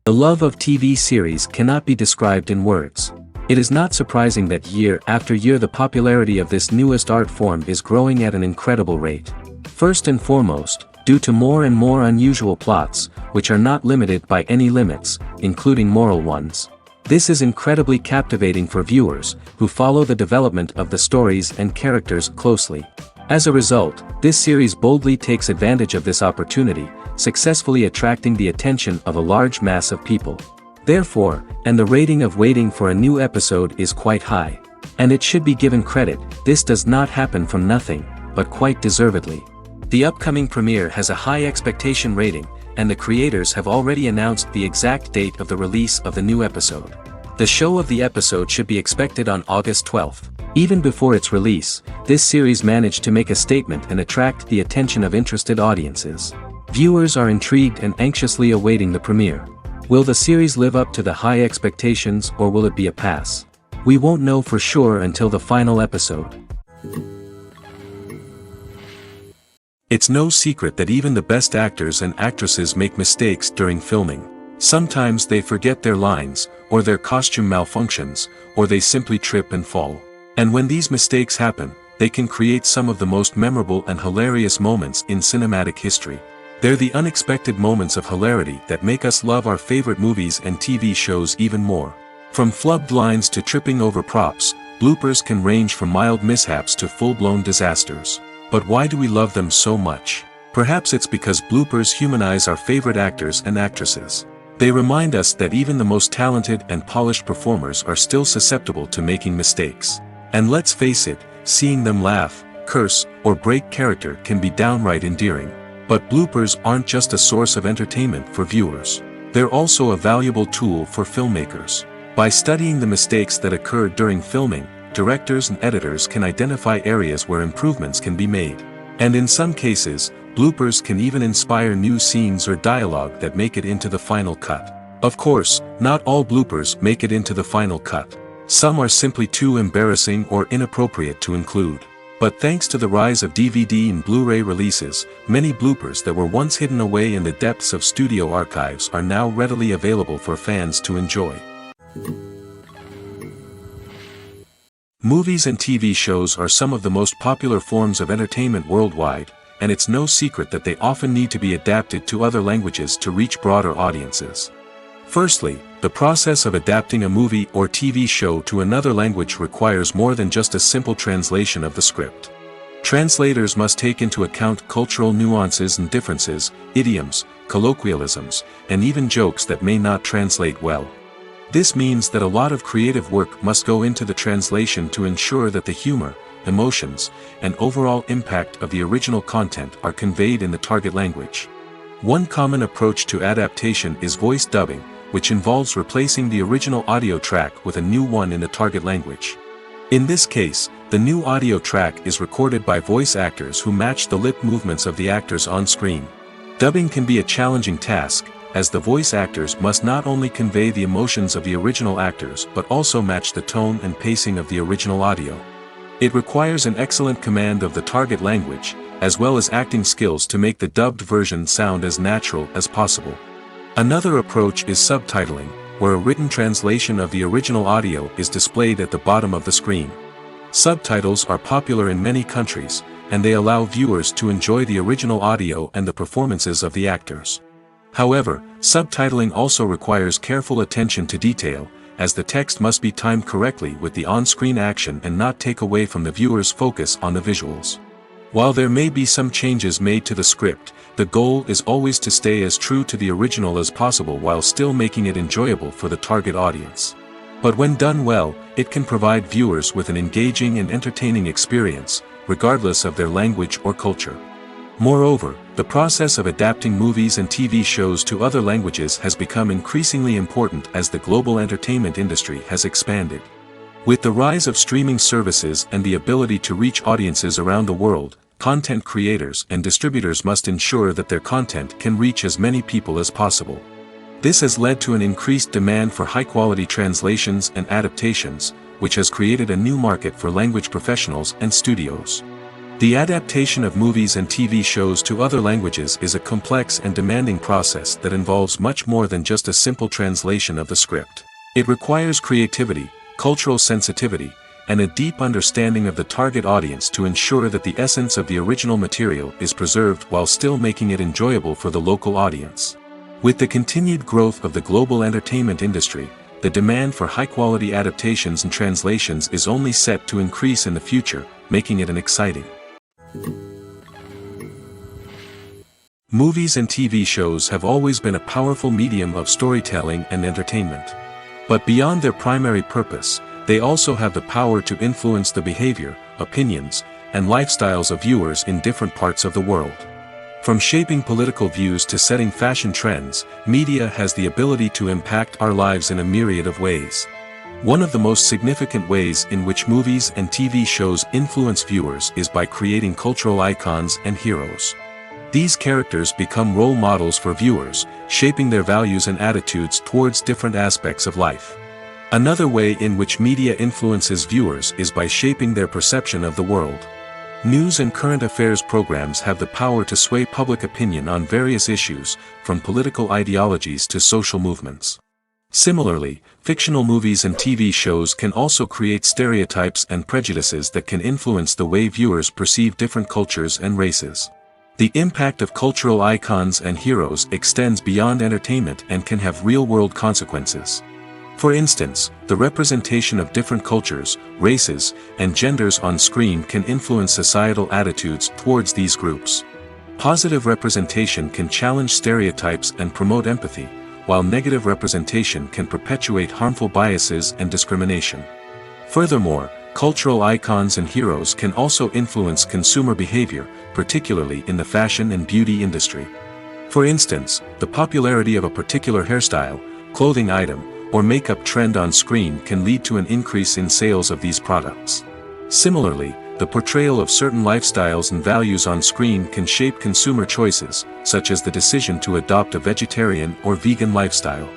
The love of TV series cannot be described in words. It is not surprising that year after year the popularity of this newest art form is growing at an incredible rate. First and foremost, due to more and more unusual plots, which are not limited by any limits, including moral ones. This is incredibly captivating for viewers, who follow the development of the stories and characters closely. As a result, this series boldly takes advantage of this opportunity, successfully attracting the attention of a large mass of people. Therefore, and the rating of waiting for a new episode is quite high. And it should be given credit, this does not happen from nothing, but quite deservedly. The upcoming premiere has a high expectation rating, and the creators have already announced the exact date of the release of the new episode. The show of the episode should be expected on August 12th. Even before its release, this series managed to make a statement and attract the attention of interested audiences. Viewers are intrigued and anxiously awaiting the premiere. Will the series live up to the high expectations, or will it be a pass? We won't know for sure until the final episode. It's no secret that even the best actors and actresses make mistakes during filming. Sometimes they forget their lines, or their costume malfunctions, or they simply trip and fall. And when these mistakes happen, they can create some of the most memorable and hilarious moments in cinematic history. They're the unexpected moments of hilarity that make us love our favorite movies and TV shows even more. From flubbed lines to tripping over props, bloopers can range from mild mishaps to full-blown disasters. But why do we love them so much? Perhaps it's because bloopers humanize our favorite actors and actresses. They remind us that even the most talented and polished performers are still susceptible to making mistakes. And let's face it, seeing them laugh, curse, or break character can be downright endearing. But bloopers aren't just a source of entertainment for viewers. They're also a valuable tool for filmmakers. By studying the mistakes that occurred during filming, directors and editors can identify areas where improvements can be made. And in some cases, bloopers can even inspire new scenes or dialogue that make it into the final cut. Of course, not all bloopers make it into the final cut. Some are simply too embarrassing or inappropriate to include. But thanks to the rise of DVD and Blu-ray releases, many bloopers that were once hidden away in the depths of studio archives are now readily available for fans to enjoy. Movies and TV shows are some of the most popular forms of entertainment worldwide, and it's no secret that they often need to be adapted to other languages to reach broader audiences. Firstly, the process of adapting a movie or TV show to another language requires more than just a simple translation of the script. Translators must take into account cultural nuances and differences, idioms, colloquialisms, and even jokes that may not translate well. This means that a lot of creative work must go into the translation to ensure that the humor, emotions, and overall impact of the original content are conveyed in the target language. One common approach to adaptation is voice dubbing, which involves replacing the original audio track with a new one in the target language. In this case, the new audio track is recorded by voice actors who match the lip movements of the actors on screen. Dubbing can be a challenging task, as the voice actors must not only convey the emotions of the original actors but also match the tone and pacing of the original audio. It requires an excellent command of the target language, as well as acting skills to make the dubbed version sound as natural as possible. Another approach is subtitling, where a written translation of the original audio is displayed at the bottom of the screen. Subtitles are popular in many countries, and they allow viewers to enjoy the original audio and the performances of the actors. However, subtitling also requires careful attention to detail, as the text must be timed correctly with the on-screen action and not take away from the viewer's focus on the visuals. While there may be some changes made to the script, the goal is always to stay as true to the original as possible while still making it enjoyable for the target audience. But when done well, it can provide viewers with an engaging and entertaining experience, regardless of their language or culture. Moreover, the process of adapting movies and TV shows to other languages has become increasingly important as the global entertainment industry has expanded. With the rise of streaming services and the ability to reach audiences around the world, content creators and distributors must ensure that their content can reach as many people as possible. This has led to an increased demand for high-quality translations and adaptations, which has created a new market for language professionals and studios. The adaptation of movies and TV shows to other languages is a complex and demanding process that involves much more than just a simple translation of the script. It requires creativity, cultural sensitivity, and a deep understanding of the target audience to ensure that the essence of the original material is preserved while still making it enjoyable for the local audience. With the continued growth of the global entertainment industry, the demand for high-quality adaptations and translations is only set to increase in the future, making it an exciting. Movies and TV shows have always been a powerful medium of storytelling and entertainment. But beyond their primary purpose, they also have the power to influence the behavior, opinions, and lifestyles of viewers in different parts of the world. From shaping political views to setting fashion trends, media has the ability to impact our lives in a myriad of ways. One of the most significant ways in which movies and TV shows influence viewers is by creating cultural icons and heroes. These characters become role models for viewers, shaping their values and attitudes towards different aspects of life. Another way in which media influences viewers is by shaping their perception of the world. News and current affairs programs have the power to sway public opinion on various issues, from political ideologies to social movements. Similarly, fictional movies and TV shows can also create stereotypes and prejudices that can influence the way viewers perceive different cultures and races. The impact of cultural icons and heroes extends beyond entertainment and can have real-world consequences. For instance, the representation of different cultures, races, and genders on screen can influence societal attitudes towards these groups. Positive representation can challenge stereotypes and promote empathy, while negative representation can perpetuate harmful biases and discrimination. Furthermore, cultural icons and heroes can also influence consumer behavior, particularly in the fashion and beauty industry. For instance, the popularity of a particular hairstyle, clothing item, or makeup trend on screen can lead to an increase in sales of these products. Similarly, the portrayal of certain lifestyles and values on screen can shape consumer choices, such as the decision to adopt a vegetarian or vegan lifestyle.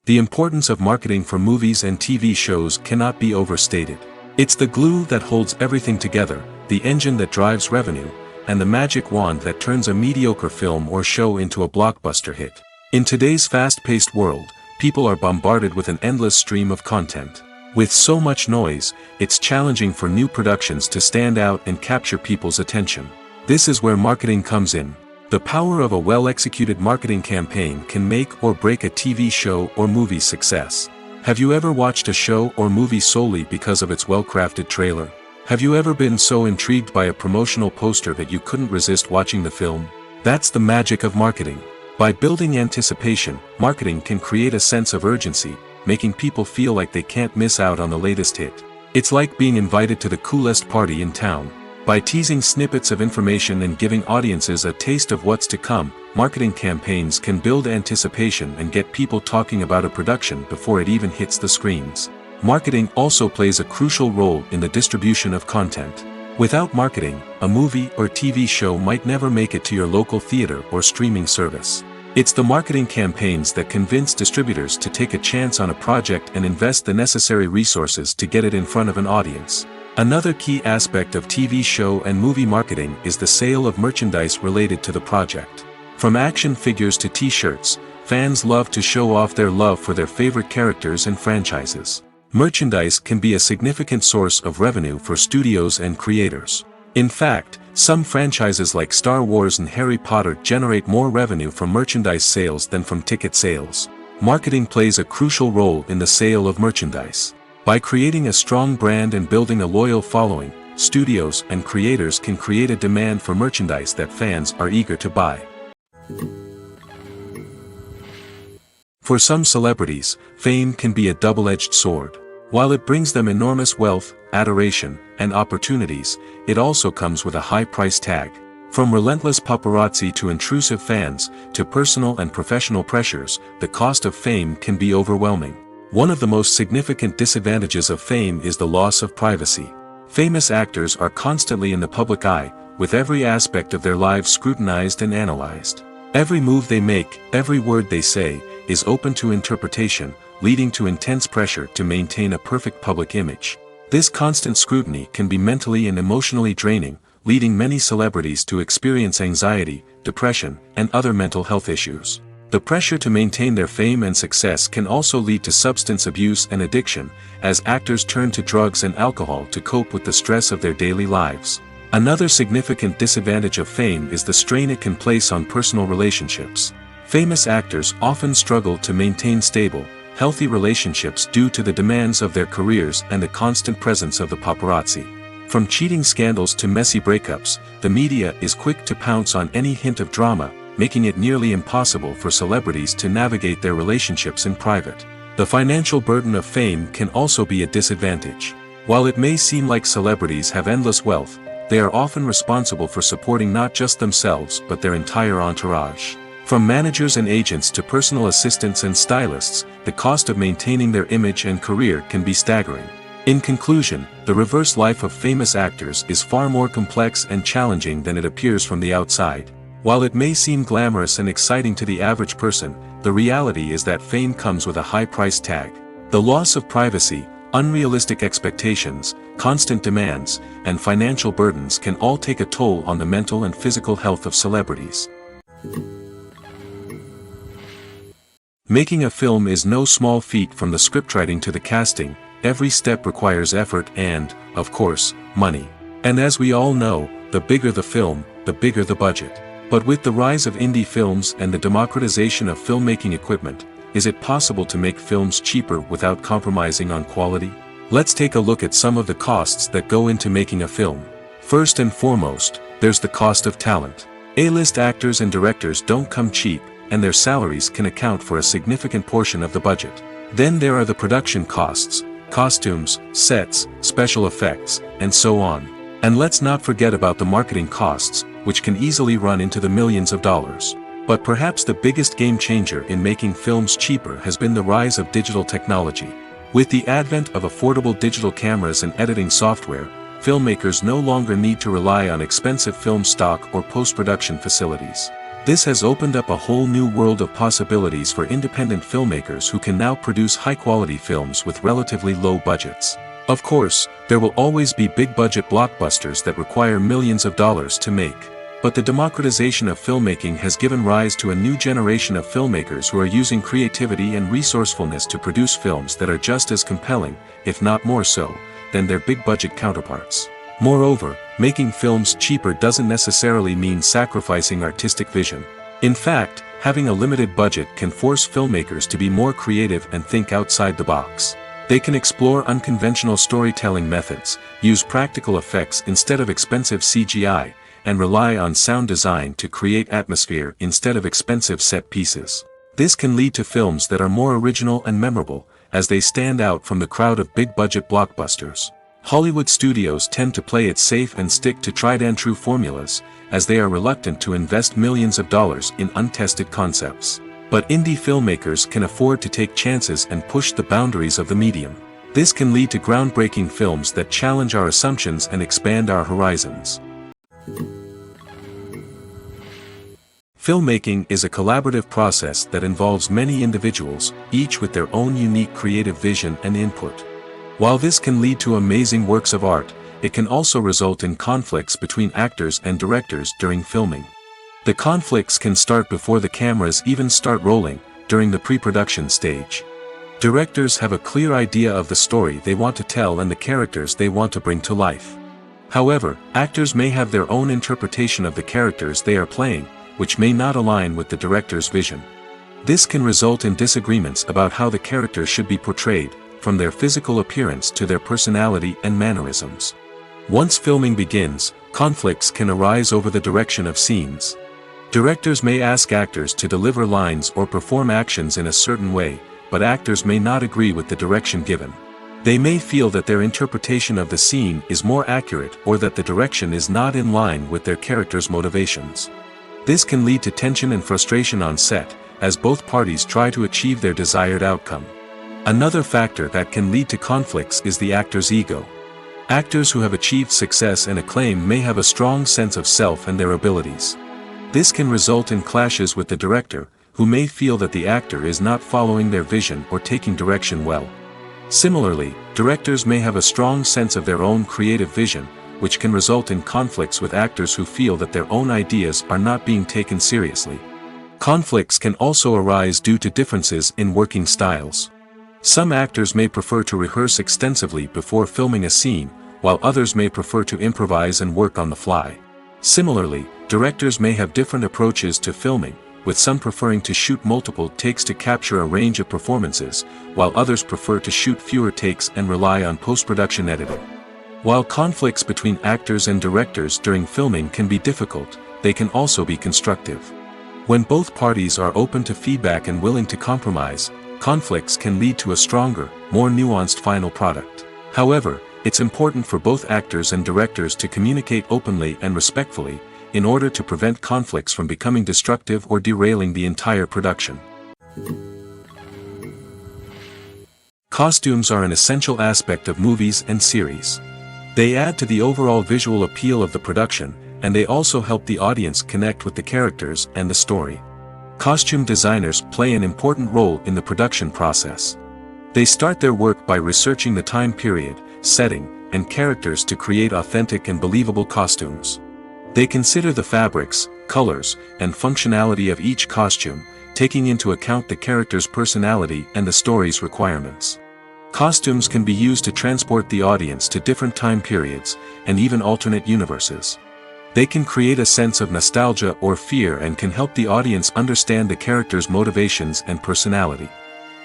The importance of marketing for movies and TV shows cannot be overstated. It's the glue that holds everything together, the engine that drives revenue, and the magic wand that turns a mediocre film or show into a blockbuster hit. In today's fast-paced world, people are bombarded with an endless stream of content. With so much noise, it's challenging for new productions to stand out and capture people's attention. This is where marketing comes in. The power of a well-executed marketing campaign can make or break a TV show or movie's success. Have you ever watched a show or movie solely because of its well-crafted trailer? Have you ever been so intrigued by a promotional poster that you couldn't resist watching the film? That's the magic of marketing. By building anticipation, marketing can create a sense of urgency, making people feel like they can't miss out on the latest hit. It's like being invited to the coolest party in town. By teasing snippets of information and giving audiences a taste of what's to come, marketing campaigns can build anticipation and get people talking about a production before it even hits the screens. Marketing also plays a crucial role in the distribution of content. Without marketing, a movie or TV show might never make it to your local theater or streaming service. It's the marketing campaigns that convince distributors to take a chance on a project and invest the necessary resources to get it in front of an audience. Another key aspect of TV show and movie marketing is the sale of merchandise related to the project. From action figures to t-shirts, fans love to show off their love for their favorite characters and franchises. Merchandise can be a significant source of revenue for studios and creators. In fact, some franchises like Star Wars and Harry Potter generate more revenue from merchandise sales than from ticket sales. Marketing plays a crucial role in the sale of merchandise. By creating a strong brand and building a loyal following, studios and creators can create a demand for merchandise that fans are eager to buy. For some celebrities, fame can be a double-edged sword. While it brings them enormous wealth, adoration, and opportunities, it also comes with a high price tag. From relentless paparazzi to intrusive fans, to personal and professional pressures, the cost of fame can be overwhelming. One of the most significant disadvantages of fame is the loss of privacy. Famous actors are constantly in the public eye, with every aspect of their lives scrutinized and analyzed. Every move they make, every word they say, is open to interpretation, leading to intense pressure to maintain a perfect public image. This constant scrutiny can be mentally and emotionally draining, leading many celebrities to experience anxiety, depression, and other mental health issues. The pressure to maintain their fame and success can also lead to substance abuse and addiction, as actors turn to drugs and alcohol to cope with the stress of their daily lives. Another significant disadvantage of fame is the strain it can place on personal relationships. Famous actors often struggle to maintain stable, healthy relationships due to the demands of their careers and the constant presence of the paparazzi. From cheating scandals to messy breakups, the media is quick to pounce on any hint of drama, making it nearly impossible for celebrities to navigate their relationships in private. The financial burden of fame can also be a disadvantage. While it may seem like celebrities have endless wealth, they are often responsible for supporting not just themselves but their entire entourage. From managers and agents to personal assistants and stylists, the cost of maintaining their image and career can be staggering. In conclusion, the reverse life of famous actors is far more complex and challenging than it appears from the outside. While it may seem glamorous and exciting to the average person, the reality is that fame comes with a high price tag. The loss of privacy, unrealistic expectations, constant demands, and financial burdens can all take a toll on the mental and physical health of celebrities. Making a film is no small feat. From the scriptwriting to the casting, every step requires effort and, of course, money. And as we all know, the bigger the film, the bigger the budget. But with the rise of indie films and the democratization of filmmaking equipment, is it possible to make films cheaper without compromising on quality? Let's take a look at some of the costs that go into making a film. First and foremost, there's the cost of talent. A-list actors and directors don't come cheap, and their salaries can account for a significant portion of the budget. Then there are the production costs, costumes, sets, special effects, and so on. And let's not forget about the marketing costs, which can easily run into the millions of dollars. But perhaps the biggest game changer in making films cheaper has been the rise of digital technology. With the advent of affordable digital cameras and editing software, filmmakers no longer need to rely on expensive film stock or post-production facilities. This has opened up a whole new world of possibilities for independent filmmakers who can now produce high-quality films with relatively low budgets. Of course, there will always be big-budget blockbusters that require millions of dollars to make. But the democratization of filmmaking has given rise to a new generation of filmmakers who are using creativity and resourcefulness to produce films that are just as compelling, if not more so, than their big-budget counterparts. Moreover, making films cheaper doesn't necessarily mean sacrificing artistic vision. In fact, having a limited budget can force filmmakers to be more creative and think outside the box. They can explore unconventional storytelling methods, use practical effects instead of expensive CGI, and rely on sound design to create atmosphere instead of expensive set pieces. This can lead to films that are more original and memorable, as they stand out from the crowd of big-budget blockbusters. Hollywood studios tend to play it safe and stick to tried-and-true formulas, as they are reluctant to invest millions of dollars in untested concepts. But indie filmmakers can afford to take chances and push the boundaries of the medium. This can lead to groundbreaking films that challenge our assumptions and expand our horizons. Filmmaking is a collaborative process that involves many individuals, each with their own unique creative vision and input. While this can lead to amazing works of art, it can also result in conflicts between actors and directors during filming. The conflicts can start before the cameras even start rolling, during the pre-production stage. Directors have a clear idea of the story they want to tell and the characters they want to bring to life. However, actors may have their own interpretation of the characters they are playing, which may not align with the director's vision. This can result in disagreements about how the characters should be portrayed, from their physical appearance to their personality and mannerisms. Once filming begins, conflicts can arise over the direction of scenes. Directors may ask actors to deliver lines or perform actions in a certain way, but actors may not agree with the direction given. They may feel that their interpretation of the scene is more accurate or that the direction is not in line with their character's motivations. This can lead to tension and frustration on set, as both parties try to achieve their desired outcome. Another factor that can lead to conflicts is the actor's ego. Actors who have achieved success and acclaim may have a strong sense of self and their abilities. This can result in clashes with the director, who may feel that the actor is not following their vision or taking direction well. Similarly, directors may have a strong sense of their own creative vision, which can result in conflicts with actors who feel that their own ideas are not being taken seriously. Conflicts can also arise due to differences in working styles. Some actors may prefer to rehearse extensively before filming a scene, while others may prefer to improvise and work on the fly. Similarly, directors may have different approaches to filming, with some preferring to shoot multiple takes to capture a range of performances, while others prefer to shoot fewer takes and rely on post-production editing. While conflicts between actors and directors during filming can be difficult, they can also be constructive. When both parties are open to feedback and willing to compromise, conflicts can lead to a stronger, more nuanced final product. However, it's important for both actors and directors to communicate openly and respectfully, in order to prevent conflicts from becoming destructive or derailing the entire production. Costumes are an essential aspect of movies and series. They add to the overall visual appeal of the production, and they also help the audience connect with the characters and the story. Costume designers play an important role in the production process. They start their work by researching the time period, setting, and characters to create authentic and believable costumes. They consider the fabrics, colors, and functionality of each costume, taking into account the character's personality and the story's requirements. Costumes can be used to transport the audience to different time periods, and even alternate universes. They can create a sense of nostalgia or fear and can help the audience understand the character's motivations and personality.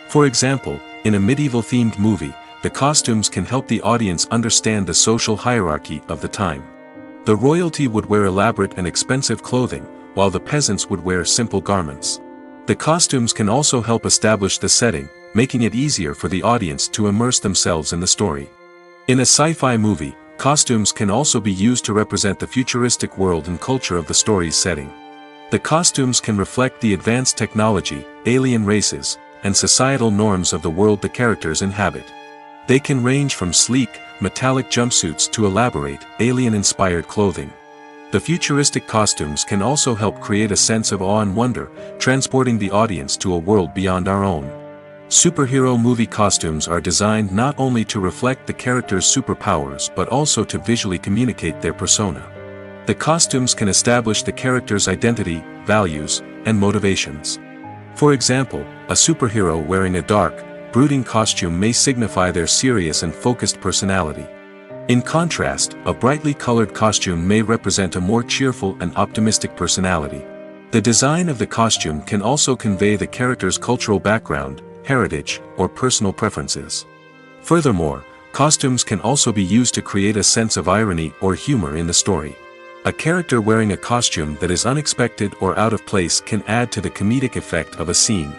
For example, in a medieval-themed movie, the costumes can help the audience understand the social hierarchy of the time. The royalty would wear elaborate and expensive clothing, while the peasants would wear simple garments. The costumes can also help establish the setting, making it easier for the audience to immerse themselves in the story. In a sci-fi movie, costumes can also be used to represent the futuristic world and culture of the story's setting. The costumes can reflect the advanced technology, alien races, and societal norms of the world the characters inhabit. They can range from sleek, metallic jumpsuits to elaborate, alien-inspired clothing. The futuristic costumes can also help create a sense of awe and wonder, transporting the audience to a world beyond our own. Superhero movie costumes are designed not only to reflect the character's superpowers but also to visually communicate their persona. The costumes can establish the character's identity, values, and motivations. For example, a superhero wearing a dark, brooding costume may signify their serious and focused personality. In contrast, a brightly colored costume may represent a more cheerful and optimistic personality. The design of the costume can also convey the character's cultural background, heritage, or personal preferences. Furthermore, costumes can also be used to create a sense of irony or humor in the story. A character wearing a costume that is unexpected or out of place can add to the comedic effect of a scene.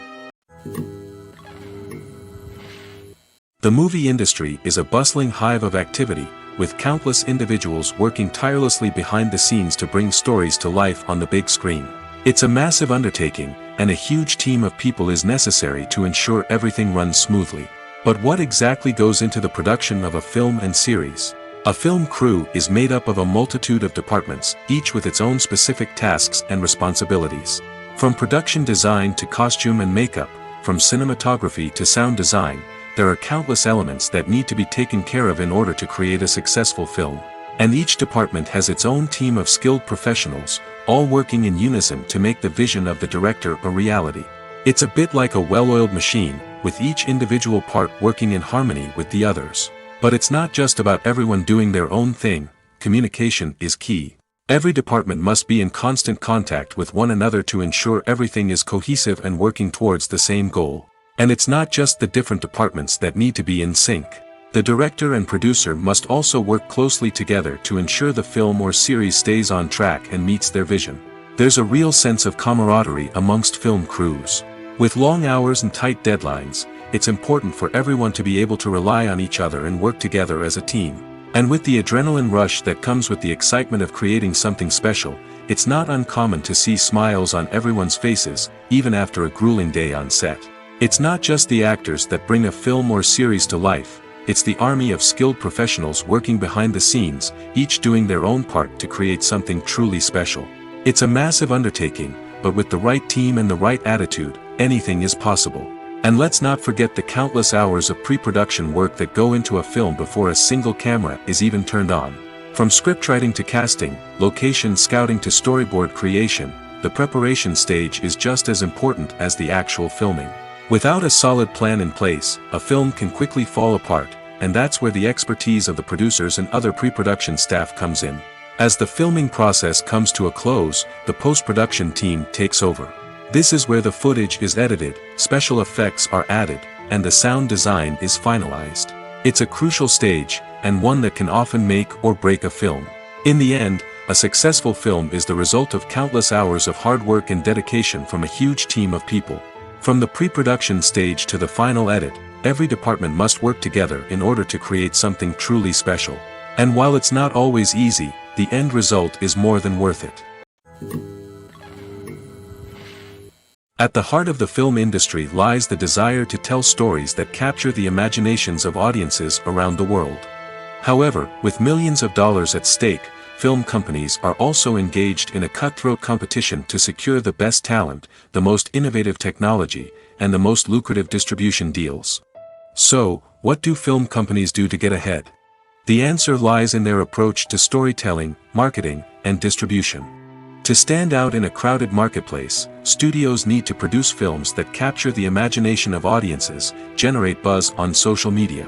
The movie industry is a bustling hive of activity, with countless individuals working tirelessly behind the scenes to bring stories to life on the big screen. It's a massive undertaking, and a huge team of people is necessary to ensure everything runs smoothly. But what exactly goes into the production of a film and series? A film crew is made up of a multitude of departments, each with its own specific tasks and responsibilities. From production design to costume and makeup, from cinematography to sound design, there are countless elements that need to be taken care of in order to create a successful film. And each department has its own team of skilled professionals, all working in unison to make the vision of the director a reality. It's a bit like a well-oiled machine, with each individual part working in harmony with the others. But it's not just about everyone doing their own thing. Communication is key. Every department must be in constant contact with one another to ensure everything is cohesive and working towards the same goal. And it's not just the different departments that need to be in sync. The director and producer must also work closely together to ensure the film or series stays on track and meets their vision. There's a real sense of camaraderie amongst film crews. With long hours and tight deadlines, it's important for everyone to be able to rely on each other and work together as a team. And with the adrenaline rush that comes with the excitement of creating something special, it's not uncommon to see smiles on everyone's faces, even after a grueling day on set. It's not just the actors that bring a film or series to life, it's the army of skilled professionals working behind the scenes, each doing their own part to create something truly special. It's a massive undertaking, but with the right team and the right attitude, anything is possible. And let's not forget the countless hours of pre-production work that go into a film before a single camera is even turned on. From scriptwriting to casting, location scouting to storyboard creation, the preparation stage is just as important as the actual filming. Without a solid plan in place, a film can quickly fall apart, and that's where the expertise of the producers and other pre-production staff comes in. As the filming process comes to a close, the post-production team takes over. This is where the footage is edited, special effects are added, and the sound design is finalized. It's a crucial stage, and one that can often make or break a film. In the end, a successful film is the result of countless hours of hard work and dedication from a huge team of people. From the pre-production stage to the final edit, every department must work together in order to create something truly special. And while it's not always easy, the end result is more than worth it. At the heart of the film industry lies the desire to tell stories that capture the imaginations of audiences around the world. However, with millions of dollars at stake, film companies are also engaged in a cutthroat competition to secure the best talent, the most innovative technology, and the most lucrative distribution deals. So, what do film companies do to get ahead? The answer lies in their approach to storytelling, marketing, and distribution. To stand out in a crowded marketplace, studios need to produce films that capture the imagination of audiences, generate buzz on social media.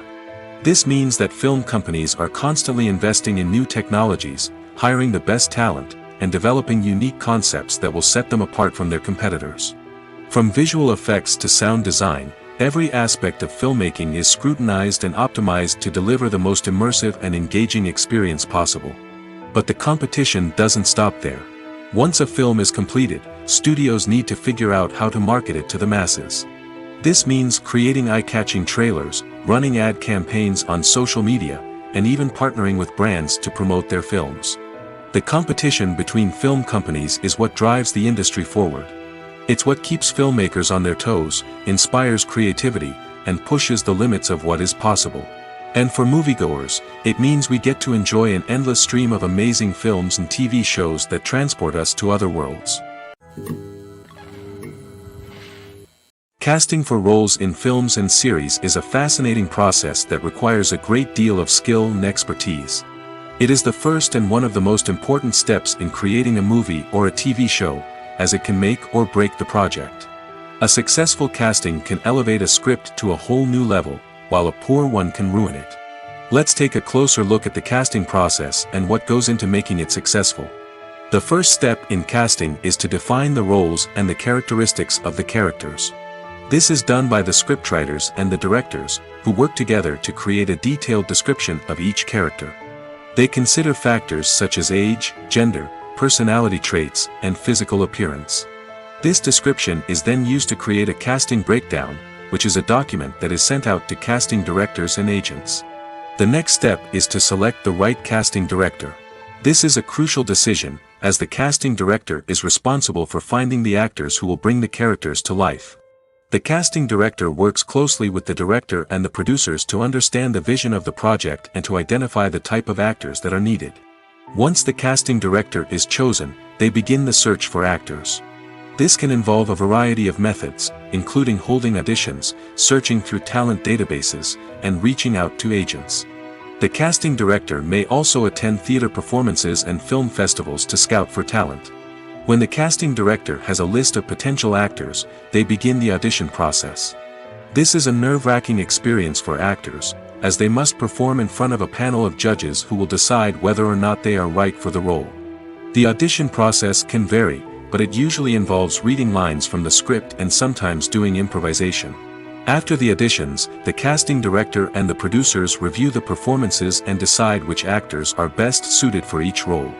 This means that film companies are constantly investing in new technologies, hiring the best talent, and developing unique concepts that will set them apart from their competitors. From visual effects to sound design, every aspect of filmmaking is scrutinized and optimized to deliver the most immersive and engaging experience possible. But the competition doesn't stop there. Once a film is completed, studios need to figure out how to market it to the masses. This means creating eye-catching trailers, running ad campaigns on social media, and even partnering with brands to promote their films. The competition between film companies is what drives the industry forward. It's what keeps filmmakers on their toes, inspires creativity, and pushes the limits of what is possible. And for moviegoers, it means we get to enjoy an endless stream of amazing films and TV shows that transport us to other worlds. Casting for roles in films and series is a fascinating process that requires a great deal of skill and expertise. It is the first and one of the most important steps in creating a movie or a TV show, as it can make or break the project. A successful casting can elevate a script to a whole new level, while a poor one can ruin it. Let's take a closer look at the casting process and what goes into making it successful. The first step in casting is to define the roles and the characteristics of the characters. This is done by the scriptwriters and the directors, who work together to create a detailed description of each character. They consider factors such as age, gender, personality traits, and physical appearance. This description is then used to create a casting breakdown, which is a document that is sent out to casting directors and agents. The next step is to select the right casting director. This is a crucial decision, as the casting director is responsible for finding the actors who will bring the characters to life. The casting director works closely with the director and the producers to understand the vision of the project and to identify the type of actors that are needed. Once the casting director is chosen, they begin the search for actors. This can involve a variety of methods, including holding auditions, searching through talent databases, and reaching out to agents. The casting director may also attend theater performances and film festivals to scout for talent. When the casting director has a list of potential actors, they begin the audition process. This is a nerve-wracking experience for actors, as they must perform in front of a panel of judges who will decide whether or not they are right for the role. The audition process can vary, but it usually involves reading lines from the script and sometimes doing improvisation. After the auditions, the casting director and the producers review the performances and decide which actors are best suited for each role.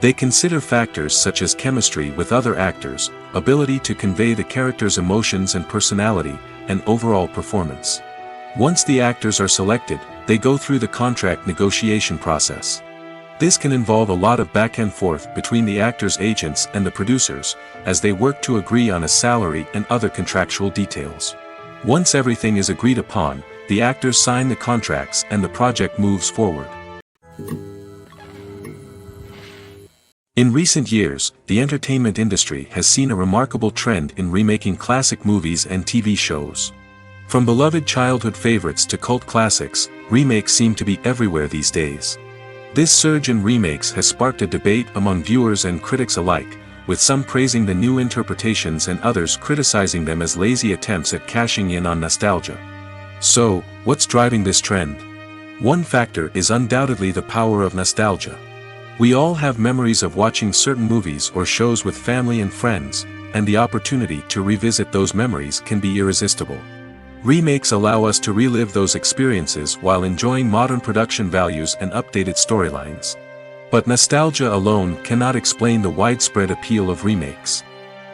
They consider factors such as chemistry with other actors, ability to convey the character's emotions and personality, and overall performance. Once the actors are selected, they go through the contract negotiation process. This can involve a lot of back and forth between the actors' agents and the producers, as they work to agree on a salary and other contractual details. Once everything is agreed upon, the actors sign the contracts and the project moves forward. In recent years, the entertainment industry has seen a remarkable trend in remaking classic movies and TV shows. From beloved childhood favorites to cult classics, remakes seem to be everywhere these days. This surge in remakes has sparked a debate among viewers and critics alike, with some praising the new interpretations and others criticizing them as lazy attempts at cashing in on nostalgia. So, what's driving this trend? One factor is undoubtedly the power of nostalgia. We all have memories of watching certain movies or shows with family and friends, and the opportunity to revisit those memories can be irresistible. Remakes allow us to relive those experiences while enjoying modern production values and updated storylines. But nostalgia alone cannot explain the widespread appeal of remakes.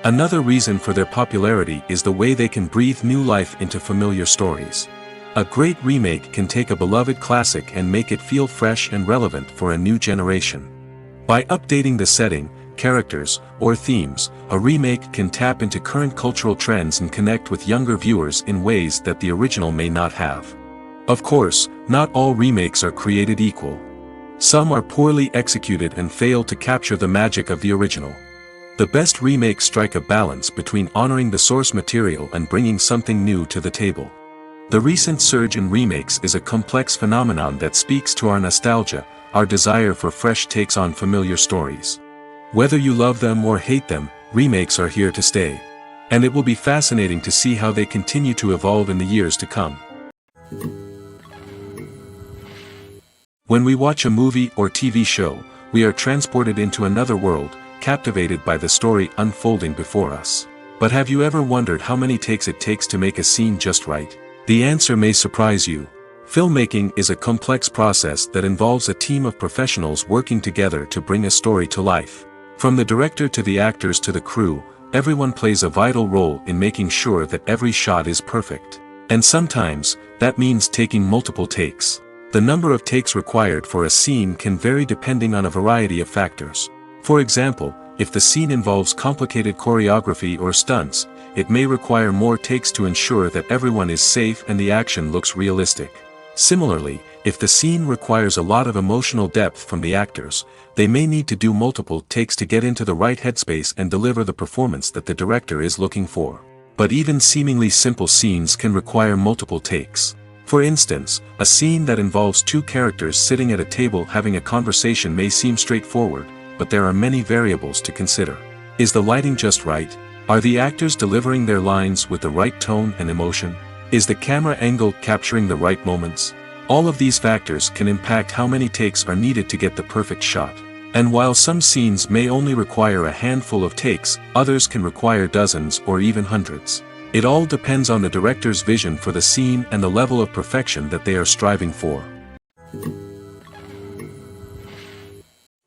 Another reason for their popularity is the way they can breathe new life into familiar stories. A great remake can take a beloved classic and make it feel fresh and relevant for a new generation. By updating the setting, characters, or themes, a remake can tap into current cultural trends and connect with younger viewers in ways that the original may not have. Of course, not all remakes are created equal. Some are poorly executed and fail to capture the magic of the original. The best remakes strike a balance between honoring the source material and bringing something new to the table. The recent surge in remakes is a complex phenomenon that speaks to our nostalgia, our desire for fresh takes on familiar stories. Whether you love them or hate them, remakes are here to stay. And it will be fascinating to see how they continue to evolve in the years to come. When we watch a movie or TV show, we are transported into another world, captivated by the story unfolding before us. But have you ever wondered how many takes it takes to make a scene just right? The answer may surprise you. Filmmaking is a complex process that involves a team of professionals working together to bring a story to life. From the director to the actors to the crew, everyone plays a vital role in making sure that every shot is perfect. And sometimes, that means taking multiple takes. The number of takes required for a scene can vary depending on a variety of factors. For example, if the scene involves complicated choreography or stunts, it may require more takes to ensure that everyone is safe and the action looks realistic. Similarly, if the scene requires a lot of emotional depth from the actors, they may need to do multiple takes to get into the right headspace and deliver the performance that the director is looking for. But even seemingly simple scenes can require multiple takes. For instance, a scene that involves two characters sitting at a table having a conversation may seem straightforward, but there are many variables to consider. Is the lighting just right? Are the actors delivering their lines with the right tone and emotion? Is the camera angle capturing the right moments? All of these factors can impact how many takes are needed to get the perfect shot. And while some scenes may only require a handful of takes, others can require dozens or even hundreds. It all depends on the director's vision for the scene and the level of perfection that they are striving for.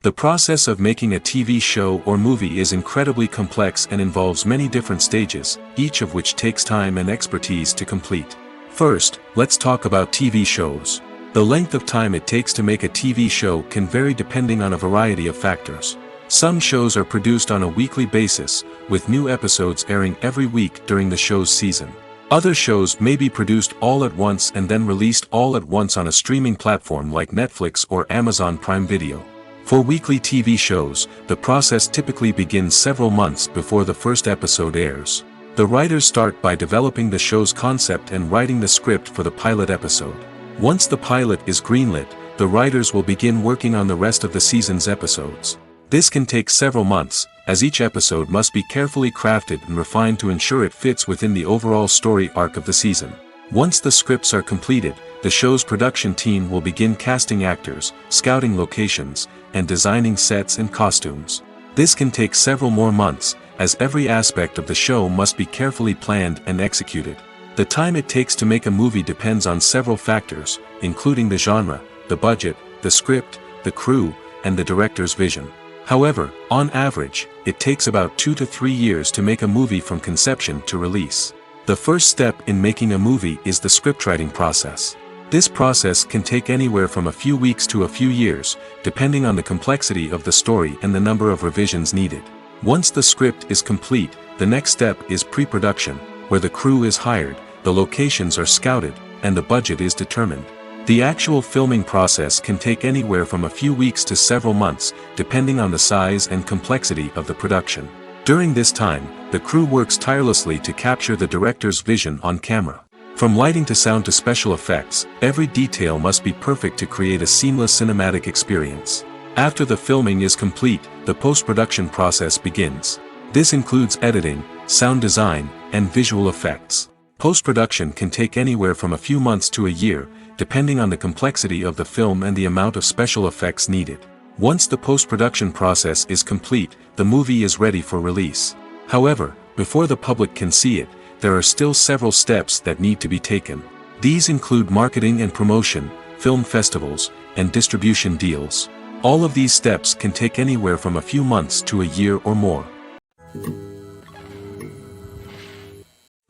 The process of making a TV show or movie is incredibly complex and involves many different stages, each of which takes time and expertise to complete. First, let's talk about TV shows. The length of time it takes to make a TV show can vary depending on a variety of factors. Some shows are produced on a weekly basis, with new episodes airing every week during the show's season. Other shows may be produced all at once and then released all at once on a streaming platform like Netflix or Amazon Prime Video. For weekly TV shows, the process typically begins several months before the first episode airs. The writers start by developing the show's concept and writing the script for the pilot episode. Once the pilot is greenlit, the writers will begin working on the rest of the season's episodes. This can take several months, as each episode must be carefully crafted and refined to ensure it fits within the overall story arc of the season. Once the scripts are completed, the show's production team will begin casting actors, scouting locations, and designing sets and costumes. This can take several more months, as every aspect of the show must be carefully planned and executed. The time it takes to make a movie depends on several factors, including the genre, the budget, the script, the crew, and the director's vision. However, on average, it takes about 2 to 3 years to make a movie from conception to release. The first step in making a movie is the scriptwriting process. This process can take anywhere from a few weeks to a few years, depending on the complexity of the story and the number of revisions needed. Once the script is complete, the next step is pre-production, where the crew is hired, the locations are scouted, and the budget is determined. The actual filming process can take anywhere from a few weeks to several months, depending on the size and complexity of the production. During this time, the crew works tirelessly to capture the director's vision on camera. From lighting to sound to special effects, every detail must be perfect to create a seamless cinematic experience. After the filming is complete, the post-production process begins. This includes editing, sound design, and visual effects. Post-production can take anywhere from a few months to a year, depending on the complexity of the film and the amount of special effects needed. Once the post-production process is complete, the movie is ready for release. However, before the public can see it, there are still several steps that need to be taken. These include marketing and promotion, film festivals, and distribution deals. All of these steps can take anywhere from a few months to a year or more.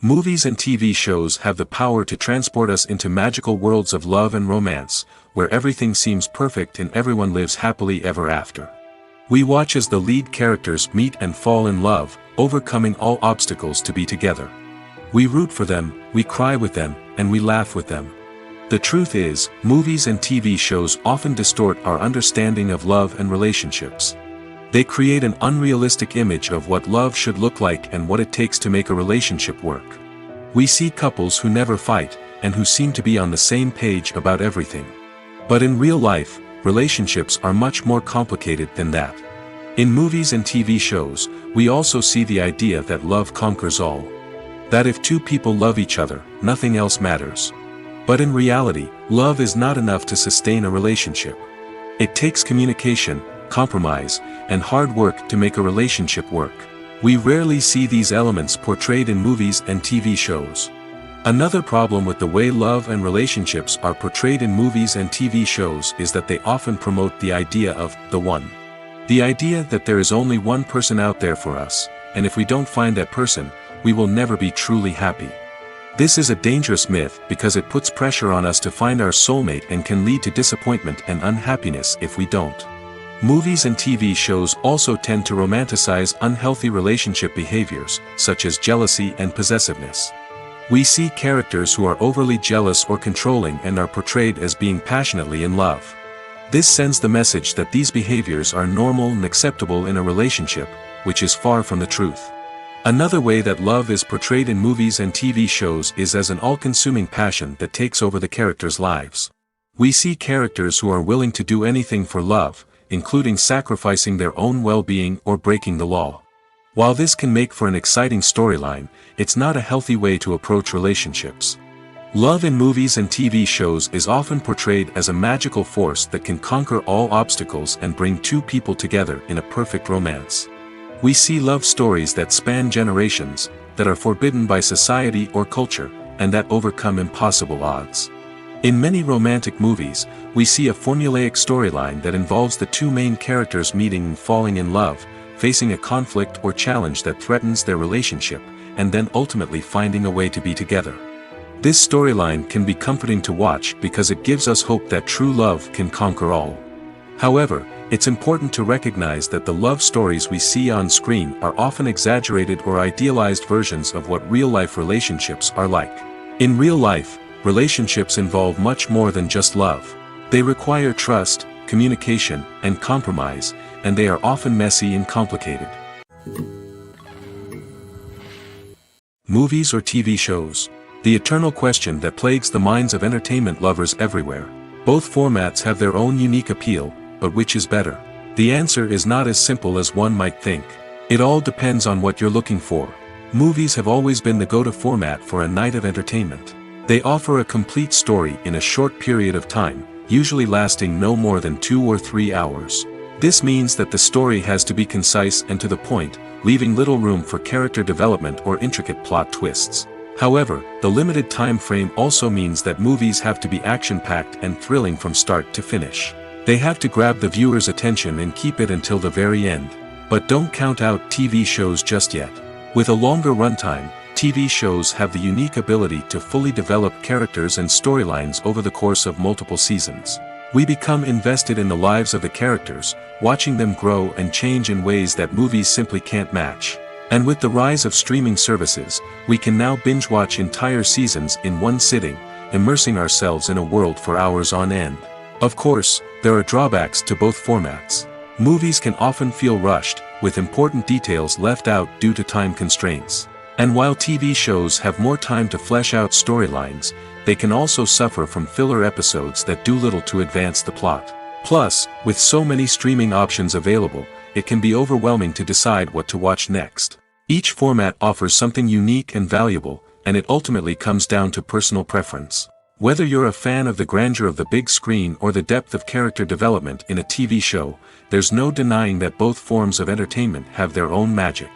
Movies and TV shows have the power to transport us into magical worlds of love and romance, where everything seems perfect and everyone lives happily ever after. We watch as the lead characters meet and fall in love, overcoming all obstacles to be together. We root for them, we cry with them, and we laugh with them. The truth is, movies and TV shows often distort our understanding of love and relationships. They create an unrealistic image of what love should look like and what it takes to make a relationship work. We see couples who never fight, and who seem to be on the same page about everything. But in real life, relationships are much more complicated than that. In movies and TV shows, we also see the idea that love conquers all. That if two people love each other, nothing else matters. But in reality, love is not enough to sustain a relationship. It takes communication, compromise, and hard work to make a relationship work. We rarely see these elements portrayed in movies and TV shows. Another problem with the way love and relationships are portrayed in movies and TV shows is that they often promote the idea of the one. The idea that there is only one person out there for us, and if we don't find that person, we will never be truly happy. This is a dangerous myth because it puts pressure on us to find our soulmate and can lead to disappointment and unhappiness if we don't. Movies and TV shows also tend to romanticize unhealthy relationship behaviors, such as jealousy and possessiveness. We see characters who are overly jealous or controlling and are portrayed as being passionately in love. This sends the message that these behaviors are normal and acceptable in a relationship, which is far from the truth. Another way that love is portrayed in movies and TV shows is as an all-consuming passion that takes over the characters' lives. We see characters who are willing to do anything for love, including sacrificing their own well-being or breaking the law. While this can make for an exciting storyline, it's not a healthy way to approach relationships. Love in movies and TV shows is often portrayed as a magical force that can conquer all obstacles and bring two people together in a perfect romance. We see love stories that span generations, that are forbidden by society or culture, and that overcome impossible odds. In many romantic movies, we see a formulaic storyline that involves the two main characters meeting and falling in love, facing a conflict or challenge that threatens their relationship, and then ultimately finding a way to be together. This storyline can be comforting to watch because it gives us hope that true love can conquer all. However, it's important to recognize that the love stories we see on screen are often exaggerated or idealized versions of what real-life relationships are like. In real life, relationships involve much more than just love. They require trust, communication, and compromise, and they are often messy and complicated. Movies or TV shows? The eternal question that plagues the minds of entertainment lovers everywhere. Both formats have their own unique appeal, but which is better? The answer is not as simple as one might think. It all depends on what you're looking for. Movies have always been the go-to format for a night of entertainment. They offer a complete story in a short period of time, usually lasting no more than 2 or 3 hours. This means that the story has to be concise and to the point, leaving little room for character development or intricate plot twists. However, the limited time frame also means that movies have to be action-packed and thrilling from start to finish. They have to grab the viewer's attention and keep it until the very end. But don't count out TV shows just yet. With a longer runtime, TV shows have the unique ability to fully develop characters and storylines over the course of multiple seasons. We become invested in the lives of the characters, watching them grow and change in ways that movies simply can't match. And with the rise of streaming services, we can now binge-watch entire seasons in one sitting, immersing ourselves in a world for hours on end. Of course, there are drawbacks to both formats. Movies can often feel rushed, with important details left out due to time constraints. And while TV shows have more time to flesh out storylines, they can also suffer from filler episodes that do little to advance the plot. Plus, with so many streaming options available, it can be overwhelming to decide what to watch next. Each format offers something unique and valuable, and it ultimately comes down to personal preference. Whether you're a fan of the grandeur of the big screen or the depth of character development in a TV show, there's no denying that both forms of entertainment have their own magic.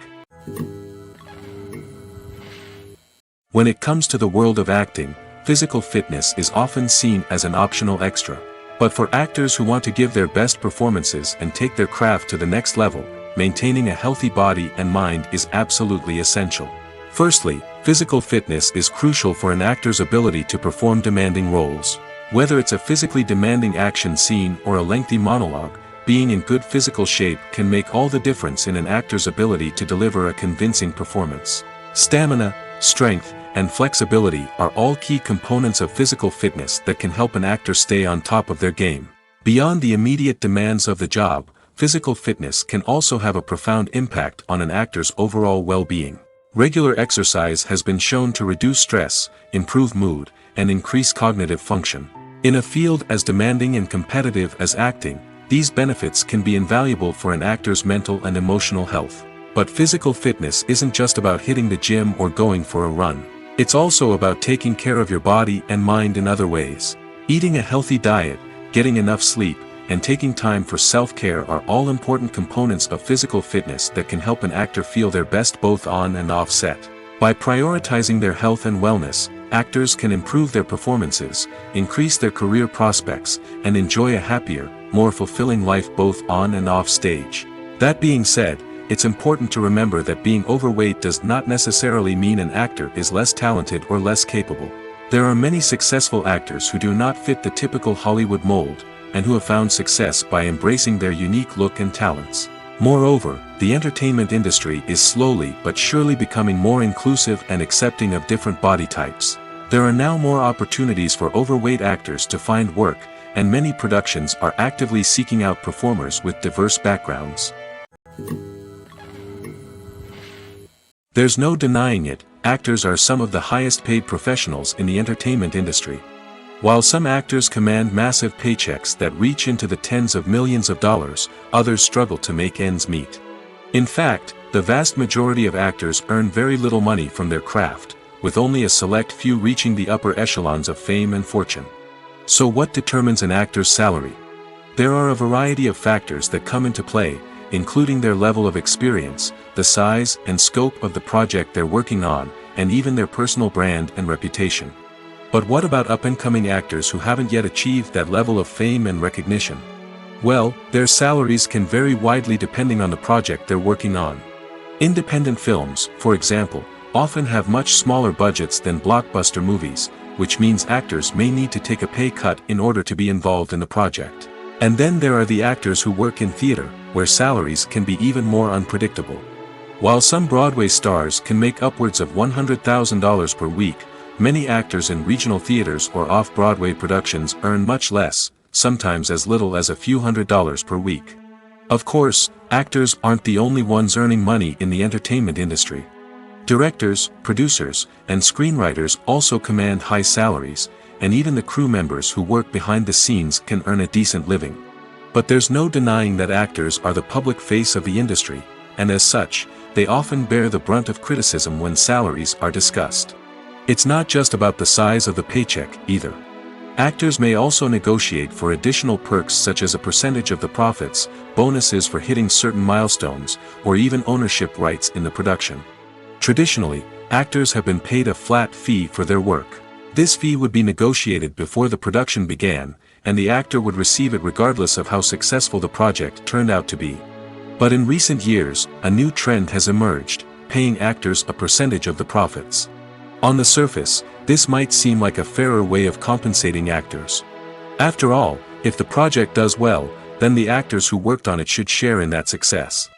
When it comes to the world of acting, physical fitness is often seen as an optional extra. But for actors who want to give their best performances and take their craft to the next level, maintaining a healthy body and mind is absolutely essential. Firstly, physical fitness is crucial for an actor's ability to perform demanding roles. Whether it's a physically demanding action scene or a lengthy monologue, being in good physical shape can make all the difference in an actor's ability to deliver a convincing performance. Stamina, strength, and flexibility are all key components of physical fitness that can help an actor stay on top of their game. Beyond the immediate demands of the job, physical fitness can also have a profound impact on an actor's overall well-being. Regular exercise has been shown to reduce stress, improve mood, and increase cognitive function. In a field as demanding and competitive as acting, these benefits can be invaluable for an actor's mental and emotional health. But physical fitness isn't just about hitting the gym or going for a run. It's also about taking care of your body and mind in other ways. Eating a healthy diet, getting enough sleep, and taking time for self-care are all important components of physical fitness that can help an actor feel their best both on and off set. By prioritizing their health and wellness, actors can improve their performances, increase their career prospects, and enjoy a happier, more fulfilling life both on and off stage. That being said, it's important to remember that being overweight does not necessarily mean an actor is less talented or less capable. There are many successful actors who do not fit the typical Hollywood mold, and who have found success by embracing their unique look and talents. Moreover, the entertainment industry is slowly but surely becoming more inclusive and accepting of different body types. There are now more opportunities for overweight actors to find work, and many productions are actively seeking out performers with diverse backgrounds. There's no denying it, actors are some of the highest paid professionals in the entertainment industry. While some actors command massive paychecks that reach into the tens of millions of dollars, others struggle to make ends meet. In fact, the vast majority of actors earn very little money from their craft, with only a select few reaching the upper echelons of fame and fortune. So what determines an actor's salary? There are a variety of factors that come into play, including their level of experience, the size and scope of the project they're working on, and even their personal brand and reputation. But what about up-and-coming actors who haven't yet achieved that level of fame and recognition? Well, their salaries can vary widely depending on the project they're working on. Independent films, for example, often have much smaller budgets than blockbuster movies, which means actors may need to take a pay cut in order to be involved in the project. And then there are the actors who work in theater, where salaries can be even more unpredictable. While some Broadway stars can make upwards of $100,000 per week, many actors in regional theaters or off-Broadway productions earn much less, sometimes as little as a few $100s per week. Of course, actors aren't the only ones earning money in the entertainment industry. Directors, producers, and screenwriters also command high salaries, and even the crew members who work behind the scenes can earn a decent living. But there's no denying that actors are the public face of the industry, and as such, they often bear the brunt of criticism when salaries are discussed. It's not just about the size of the paycheck, either. Actors may also negotiate for additional perks such as a percentage of the profits, bonuses for hitting certain milestones, or even ownership rights in the production. Traditionally, actors have been paid a flat fee for their work. This fee would be negotiated before the production began, and the actor would receive it regardless of how successful the project turned out to be. But in recent years, a new trend has emerged, paying actors a percentage of the profits. On the surface, this might seem like a fairer way of compensating actors. After all, if the project does well, then the actors who worked on it should share in that success.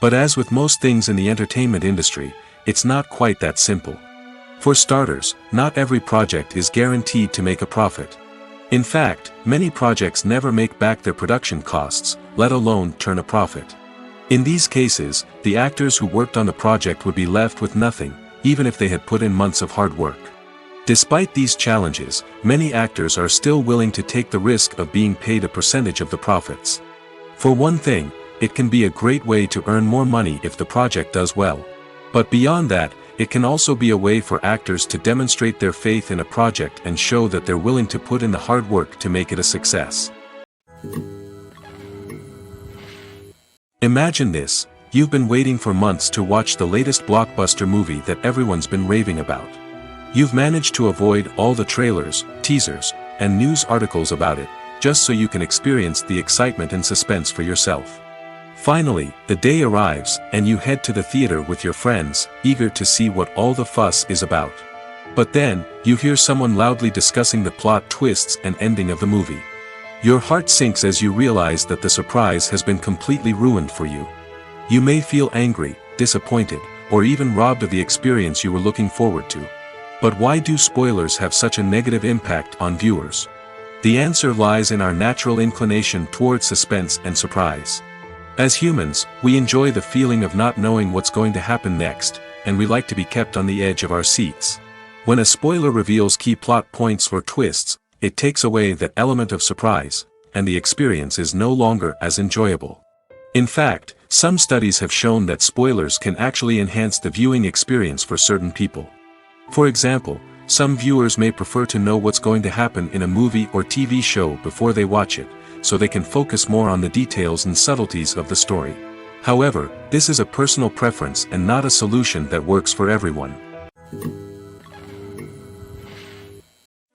But as with most things in the entertainment industry, it's not quite that simple. For starters, not every project is guaranteed to make a profit. In fact, many projects never make back their production costs, let alone turn a profit. In these cases, the actors who worked on the project would be left with nothing, even if they had put in months of hard work. Despite these challenges, many actors are still willing to take the risk of being paid a percentage of the profits. For one thing, it can be a great way to earn more money if the project does well. But beyond that, it can also be a way for actors to demonstrate their faith in a project and show that they're willing to put in the hard work to make it a success. Imagine this: you've been waiting for months to watch the latest blockbuster movie that everyone's been raving about. You've managed to avoid all the trailers, teasers, and news articles about it, just so you can experience the excitement and suspense for yourself. Finally, the day arrives, and you head to the theater with your friends, eager to see what all the fuss is about. But then, you hear someone loudly discussing the plot twists and ending of the movie. Your heart sinks as you realize that the surprise has been completely ruined for you. You may feel angry, disappointed, or even robbed of the experience you were looking forward to. But why do spoilers have such a negative impact on viewers? The answer lies in our natural inclination toward suspense and surprise. As humans, we enjoy the feeling of not knowing what's going to happen next, and we like to be kept on the edge of our seats. When a spoiler reveals key plot points or twists, it takes away that element of surprise, and the experience is no longer as enjoyable. In fact, some studies have shown that spoilers can actually enhance the viewing experience for certain people. For example, some viewers may prefer to know what's going to happen in a movie or TV show before they watch it, so they can focus more on the details and subtleties of the story. However, this is a personal preference and not a solution that works for everyone.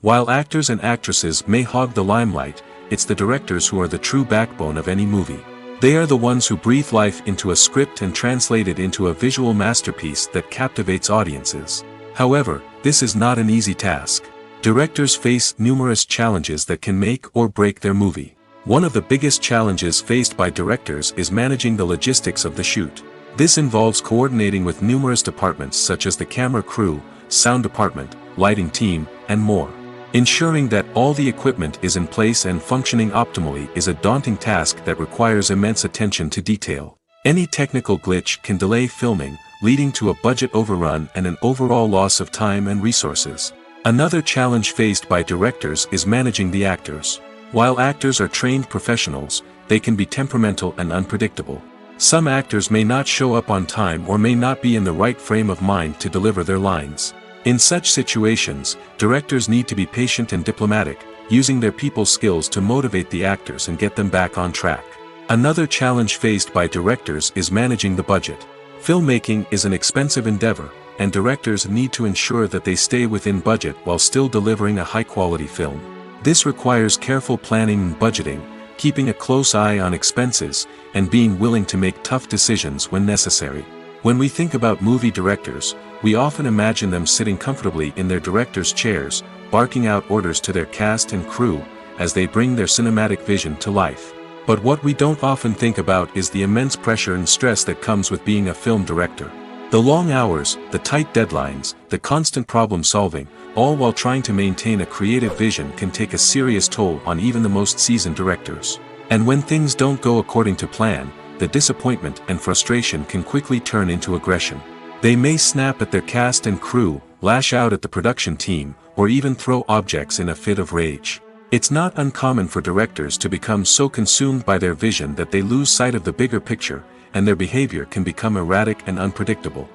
While actors and actresses may hog the limelight, it's the directors who are the true backbone of any movie. They are the ones who breathe life into a script and translate it into a visual masterpiece that captivates audiences. However, this is not an easy task. Directors face numerous challenges that can make or break their movie. One of the biggest challenges faced by directors is managing the logistics of the shoot. This involves coordinating with numerous departments such as the camera crew, sound department, lighting team, and more. Ensuring that all the equipment is in place and functioning optimally is a daunting task that requires immense attention to detail. Any technical glitch can delay filming, leading to a budget overrun and an overall loss of time and resources. Another challenge faced by directors is managing the actors. While actors are trained professionals, they can be temperamental and unpredictable. Some actors may not show up on time or may not be in the right frame of mind to deliver their lines. In such situations, directors need to be patient and diplomatic, using their people skills to motivate the actors and get them back on track. Another challenge faced by directors is managing the budget. Filmmaking is an expensive endeavor, and directors need to ensure that they stay within budget while still delivering a high-quality film. This requires careful planning and budgeting, keeping a close eye on expenses, and being willing to make tough decisions when necessary. When we think about movie directors, we often imagine them sitting comfortably in their director's chairs, barking out orders to their cast and crew, as they bring their cinematic vision to life. But what we don't often think about is the immense pressure and stress that comes with being a film director. The long hours, the tight deadlines, the constant problem-solving, all while trying to maintain a creative vision can take a serious toll on even the most seasoned directors. And when things don't go according to plan, the disappointment and frustration can quickly turn into aggression. They may snap at their cast and crew, lash out at the production team, or even throw objects in a fit of rage. It's not uncommon for directors to become so consumed by their vision that they lose sight of the bigger picture, and their behavior can become erratic and unpredictable.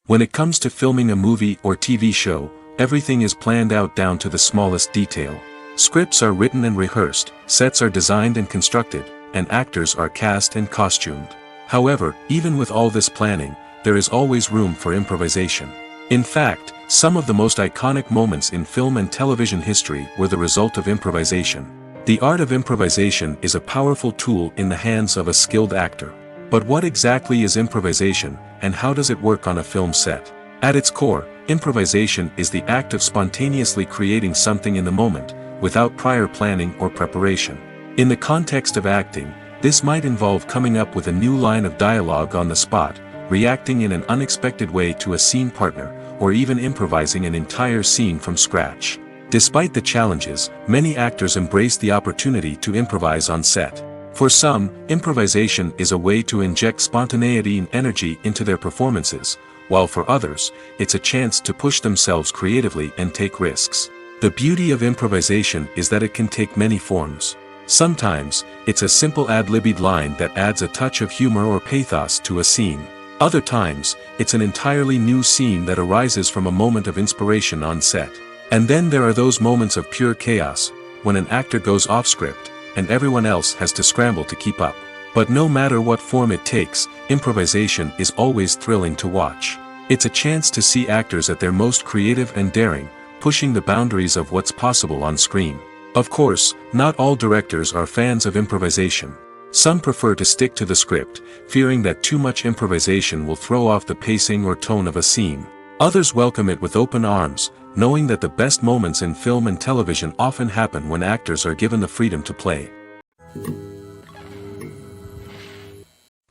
When it comes to filming a movie or TV show, everything is planned out down to the smallest detail. Scripts are written and rehearsed, sets are designed and constructed, and actors are cast and costumed. However, even with all this planning, there is always room for improvisation. In fact, some of the most iconic moments in film and television history were the result of improvisation. The art of improvisation is a powerful tool in the hands of a skilled actor. But what exactly is improvisation, and how does it work on a film set? At its core, improvisation is the act of spontaneously creating something in the moment, without prior planning or preparation. In the context of acting, this might involve coming up with a new line of dialogue on the spot, reacting in an unexpected way to a scene partner, or even improvising an entire scene from scratch. Despite the challenges, many actors embrace the opportunity to improvise on set. For some, improvisation is a way to inject spontaneity and energy into their performances, while for others, it's a chance to push themselves creatively and take risks. The beauty of improvisation is that it can take many forms. Sometimes, it's a simple ad-libbed line that adds a touch of humor or pathos to a scene. Other times, it's an entirely new scene that arises from a moment of inspiration on set. And then there are those moments of pure chaos, when an actor goes off script, and everyone else has to scramble to keep up. But no matter what form it takes, improvisation is always thrilling to watch. It's a chance to see actors at their most creative and daring, pushing the boundaries of what's possible on screen. Of course, not all directors are fans of improvisation. Some prefer to stick to the script, fearing that too much improvisation will throw off the pacing or tone of a scene. Others welcome it with open arms, knowing that the best moments in film and television often happen when actors are given the freedom to play.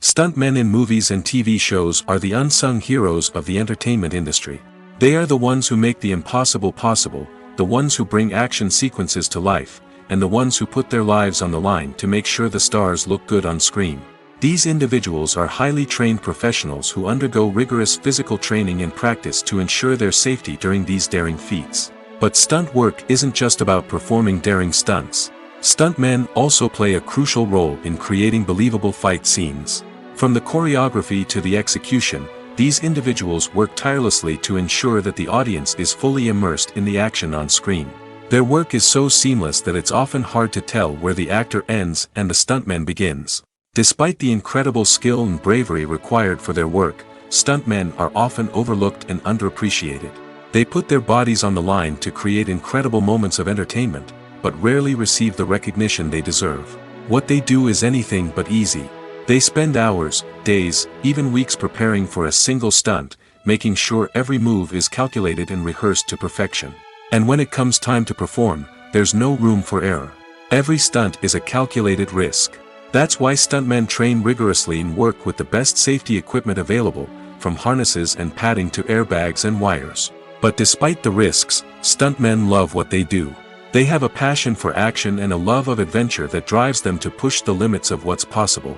Stuntmen in movies and TV shows are the unsung heroes of the entertainment industry. They are the ones who make the impossible possible, the ones who bring action sequences to life, and the ones who put their lives on the line to make sure the stars look good on screen. These individuals are highly trained professionals who undergo rigorous physical training and practice to ensure their safety during these daring feats. But stunt work isn't just about performing daring stunts. Stuntmen also play a crucial role in creating believable fight scenes. From the choreography to the execution, these individuals work tirelessly to ensure that the audience is fully immersed in the action on screen. Their work is so seamless that it's often hard to tell where the actor ends and the stuntman begins. Despite the incredible skill and bravery required for their work, stuntmen are often overlooked and underappreciated. They put their bodies on the line to create incredible moments of entertainment, but rarely receive the recognition they deserve. What they do is anything but easy. They spend hours, days, even weeks preparing for a single stunt, making sure every move is calculated and rehearsed to perfection. And when it comes time to perform, there's no room for error. Every stunt is a calculated risk. That's why stuntmen train rigorously and work with the best safety equipment available, from harnesses and padding to airbags and wires. But despite the risks, stuntmen love what they do. They have a passion for action and a love of adventure that drives them to push the limits of what's possible.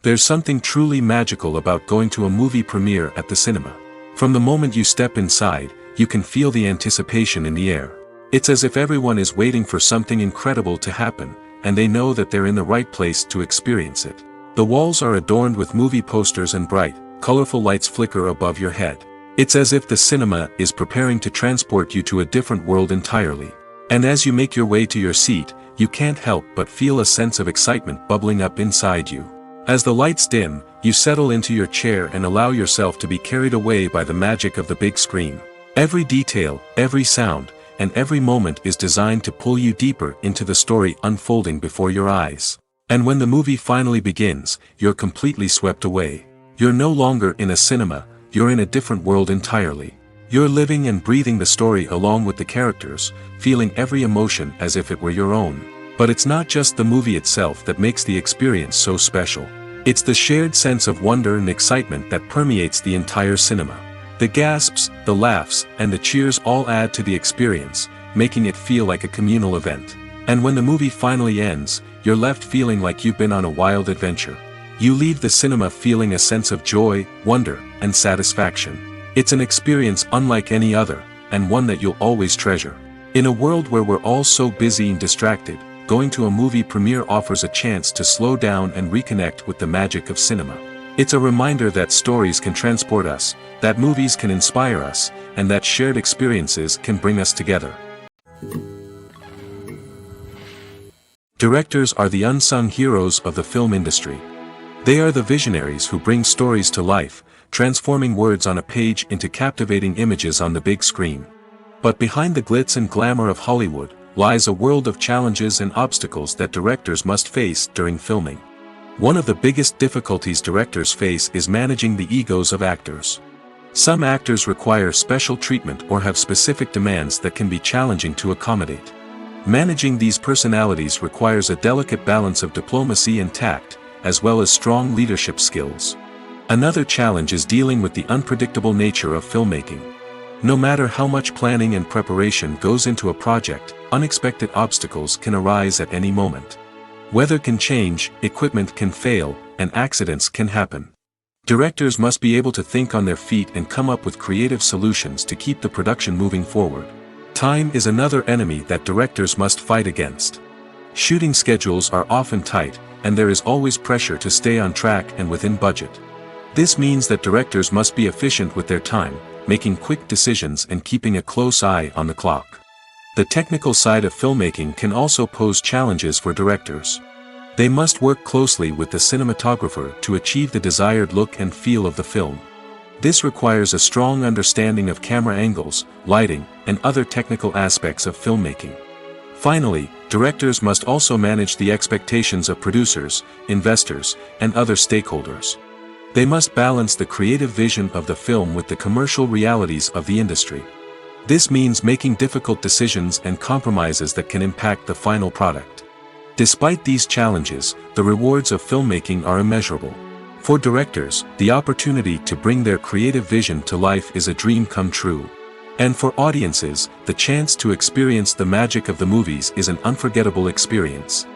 There's something truly magical about going to a movie premiere at the cinema. From the moment you step inside, you can feel the anticipation in the air. It's as if everyone is waiting for something incredible to happen, and they know that they're in the right place to experience it. The walls are adorned with movie posters and bright, colorful lights flicker above your head. It's as if the cinema is preparing to transport you to a different world entirely. And as you make your way to your seat, you can't help but feel a sense of excitement bubbling up inside you. As the lights dim, you settle into your chair and allow yourself to be carried away by the magic of the big screen. Every detail, every sound, and every moment is designed to pull you deeper into the story unfolding before your eyes. And when the movie finally begins, you're completely swept away. You're no longer in a cinema, you're in a different world entirely. You're living and breathing the story along with the characters, feeling every emotion as if it were your own. But it's not just the movie itself that makes the experience so special. It's the shared sense of wonder and excitement that permeates the entire cinema. The gasps, the laughs, and the cheers all add to the experience, making it feel like a communal event. And when the movie finally ends, you're left feeling like you've been on a wild adventure. You leave the cinema feeling a sense of joy, wonder, and satisfaction. It's an experience unlike any other, and one that you'll always treasure. In a world where we're all so busy and distracted, going to a movie premiere offers a chance to slow down and reconnect with the magic of cinema. It's a reminder that stories can transport us, that movies can inspire us, and that shared experiences can bring us together. Directors are the unsung heroes of the film industry. They are the visionaries who bring stories to life, transforming words on a page into captivating images on the big screen. But behind the glitz and glamour of Hollywood, lies a world of challenges and obstacles that directors must face during filming. One of the biggest difficulties directors face is managing the egos of actors. Some actors require special treatment or have specific demands that can be challenging to accommodate. Managing these personalities requires a delicate balance of diplomacy and tact, as well as strong leadership skills. Another challenge is dealing with the unpredictable nature of filmmaking. No matter how much planning and preparation goes into a project, unexpected obstacles can arise at any moment. Weather can change, equipment can fail, and accidents can happen. Directors must be able to think on their feet and come up with creative solutions to keep the production moving forward. Time is another enemy that directors must fight against. Shooting schedules are often tight, and there is always pressure to stay on track and within budget. This means that directors must be efficient with their time, making quick decisions and keeping a close eye on the clock. The technical side of filmmaking can also pose challenges for directors. They must work closely with the cinematographer to achieve the desired look and feel of the film. This requires a strong understanding of camera angles, lighting, and other technical aspects of filmmaking. Finally, directors must also manage the expectations of producers, investors, and other stakeholders. They must balance the creative vision of the film with the commercial realities of the industry. This means making difficult decisions and compromises that can impact the final product. Despite these challenges, the rewards of filmmaking are immeasurable. For directors, the opportunity to bring their creative vision to life is a dream come true. And for audiences, the chance to experience the magic of the movies is an unforgettable experience.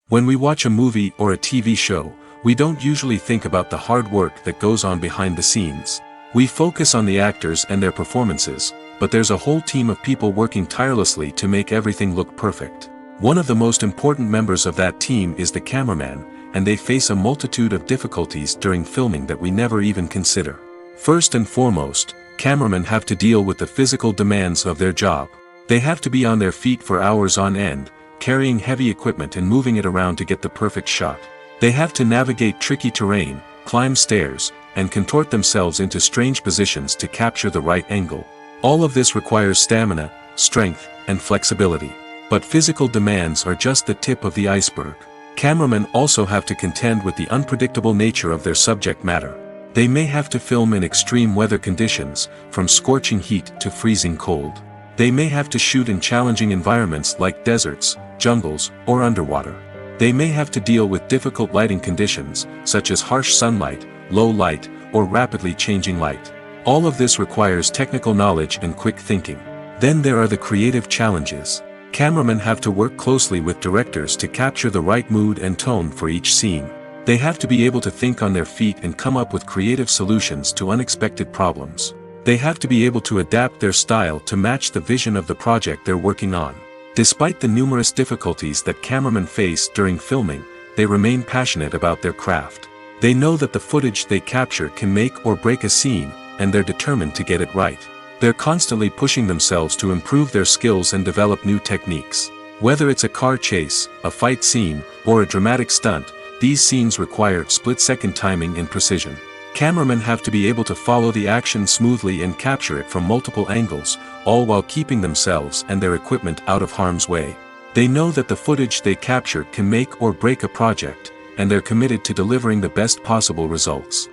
When we watch a movie or a TV show, we don't usually think about the hard work that goes on behind the scenes. We focus on the actors and their performances, but there's a whole team of people working tirelessly to make everything look perfect. One of the most important members of that team is the cameraman, and they face a multitude of difficulties during filming that we never even consider. First and foremost, cameramen have to deal with the physical demands of their job. They have to be on their feet for hours on end, carrying heavy equipment and moving it around to get the perfect shot. They have to navigate tricky terrain, climb stairs, and contort themselves into strange positions to capture the right angle. All of this requires stamina, strength, and flexibility. But physical demands are just the tip of the iceberg. Cameramen also have to contend with the unpredictable nature of their subject matter. They may have to film in extreme weather conditions, from scorching heat to freezing cold. They may have to shoot in challenging environments like deserts, jungles, or underwater. They may have to deal with difficult lighting conditions, such as harsh sunlight, low light, or rapidly changing light. All of this requires technical knowledge and quick thinking. Then there are the creative challenges. Cameramen have to work closely with directors to capture the right mood and tone for each scene. They have to be able to think on their feet and come up with creative solutions to unexpected problems. They have to be able to adapt their style to match the vision of the project they're working on. Despite the numerous difficulties that cameramen face during filming, they remain passionate about their craft. They know that the footage they capture can make or break a scene, and they're determined to get it right. They're constantly pushing themselves to improve their skills and develop new techniques. Whether it's a car chase, a fight scene, or a dramatic stunt, these scenes require split-second timing and precision. Cameramen have to be able to follow the action smoothly and capture it from multiple angles, all while keeping themselves and their equipment out of harm's way. They know that the footage they capture can make or break a project, and they're committed to delivering the best possible results.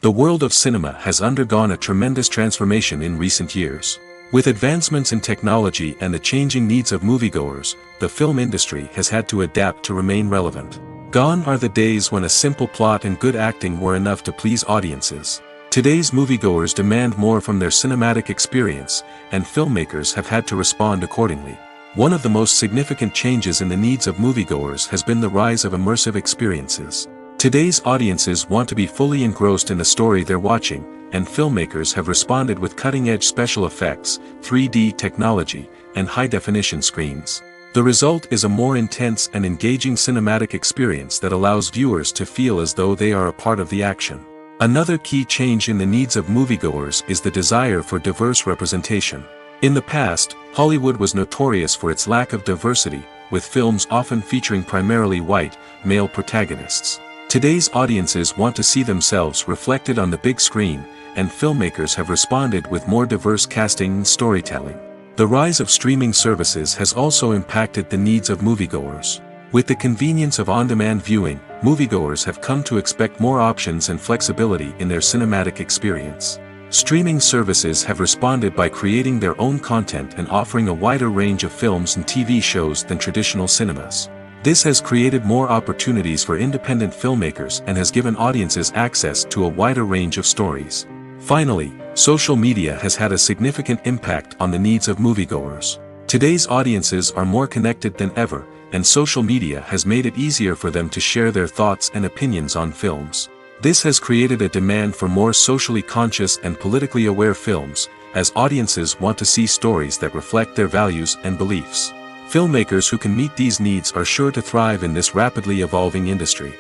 The world of cinema has undergone a tremendous transformation in recent years. With advancements in technology and the changing needs of moviegoers, the film industry has had to adapt to remain relevant. Gone are the days when a simple plot and good acting were enough to please audiences. Today's moviegoers demand more from their cinematic experience, and filmmakers have had to respond accordingly. One of the most significant changes in the needs of moviegoers has been the rise of immersive experiences. Today's audiences want to be fully engrossed in the story they're watching, and filmmakers have responded with cutting-edge special effects, 3D technology, and high-definition screens. The result is a more intense and engaging cinematic experience that allows viewers to feel as though they are a part of the action. Another key change in the needs of moviegoers is the desire for diverse representation. In the past, Hollywood was notorious for its lack of diversity, with films often featuring primarily white, male protagonists. Today's audiences want to see themselves reflected on the big screen, and filmmakers have responded with more diverse casting and storytelling. The rise of streaming services has also impacted the needs of moviegoers. With the convenience of on-demand viewing, moviegoers have come to expect more options and flexibility in their cinematic experience. Streaming services have responded by creating their own content and offering a wider range of films and TV shows than traditional cinemas. This has created more opportunities for independent filmmakers and has given audiences access to a wider range of stories. Finally, social media has had a significant impact on the needs of moviegoers. Today's audiences are more connected than ever, and social media has made it easier for them to share their thoughts and opinions on films. This has created a demand for more socially conscious and politically aware films, as audiences want to see stories that reflect their values and beliefs. Filmmakers who can meet these needs are sure to thrive in this rapidly evolving industry.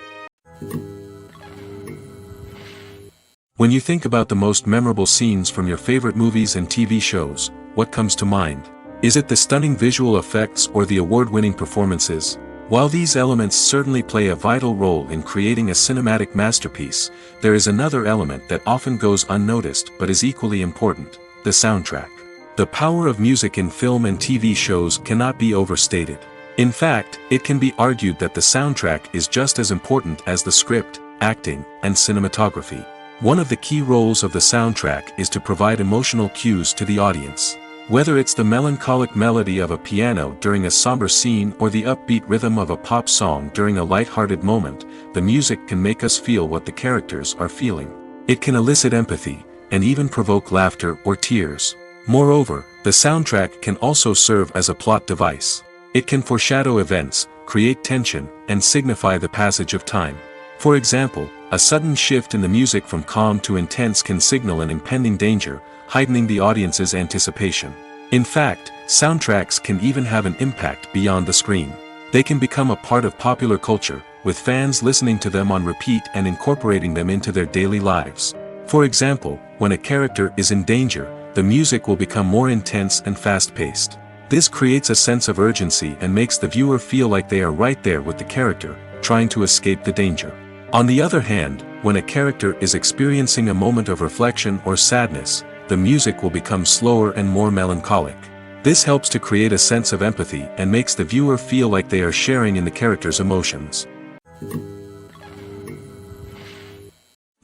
When you think about the most memorable scenes from your favorite movies and TV shows, what comes to mind? Is it the stunning visual effects or the award-winning performances? While these elements certainly play a vital role in creating a cinematic masterpiece, there is another element that often goes unnoticed but is equally important: the soundtrack. The power of music in film and TV shows cannot be overstated. In fact, it can be argued that the soundtrack is just as important as the script, acting, and cinematography. One of the key roles of the soundtrack is to provide emotional cues to the audience. Whether it's the melancholic melody of a piano during a somber scene or the upbeat rhythm of a pop song during a light-hearted moment, the music can make us feel what the characters are feeling. It can elicit empathy, and even provoke laughter or tears. Moreover, the soundtrack can also serve as a plot device. It can foreshadow events, create tension, and signify the passage of time. For example, a sudden shift in the music from calm to intense can signal an impending danger, heightening the audience's anticipation. In fact, soundtracks can even have an impact beyond the screen. They can become a part of popular culture, with fans listening to them on repeat and incorporating them into their daily lives. For example, when a character is in danger, the music will become more intense and fast-paced. This creates a sense of urgency and makes the viewer feel like they are right there with the character, trying to escape the danger. On the other hand, when a character is experiencing a moment of reflection or sadness, the music will become slower and more melancholic. This helps to create a sense of empathy and makes the viewer feel like they are sharing in the character's emotions.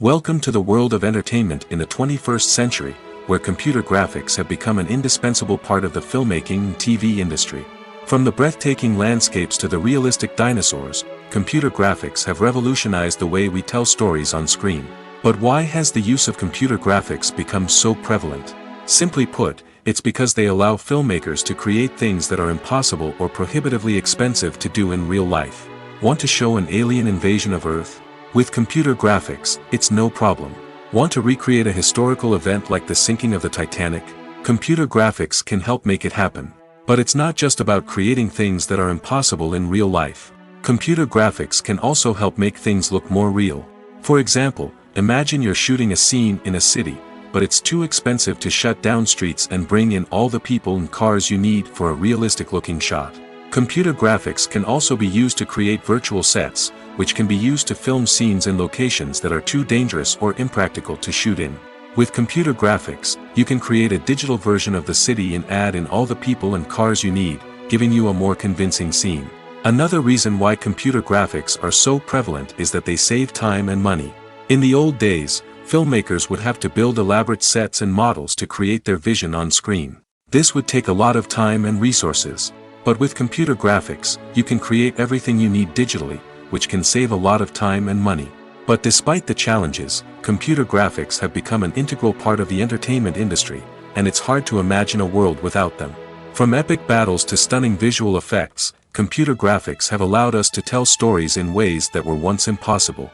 Welcome to the world of entertainment in the 21st century, where computer graphics have become an indispensable part of the filmmaking and TV industry. From the breathtaking landscapes to the realistic dinosaurs, computer graphics have revolutionized the way we tell stories on screen. But why has the use of computer graphics become so prevalent? Simply put, it's because they allow filmmakers to create things that are impossible or prohibitively expensive to do in real life. Want to show an alien invasion of Earth? With computer graphics, it's no problem. Want to recreate a historical event like the sinking of the Titanic? Computer graphics can help make it happen. But it's not just about creating things that are impossible in real life. Computer graphics can also help make things look more real. For example, imagine you're shooting a scene in a city, but it's too expensive to shut down streets and bring in all the people and cars you need for a realistic-looking shot. Computer graphics can also be used to create virtual sets, which can be used to film scenes in locations that are too dangerous or impractical to shoot in. With computer graphics, you can create a digital version of the city and add in all the people and cars you need, giving you a more convincing scene. Another reason why computer graphics are so prevalent is that they save time and money. In the old days, filmmakers would have to build elaborate sets and models to create their vision on screen. This would take a lot of time and resources. But with computer graphics, you can create everything you need digitally, which can save a lot of time and money. But despite the challenges, computer graphics have become an integral part of the entertainment industry, and it's hard to imagine a world without them. From epic battles to stunning visual effects, computer graphics have allowed us to tell stories in ways that were once impossible.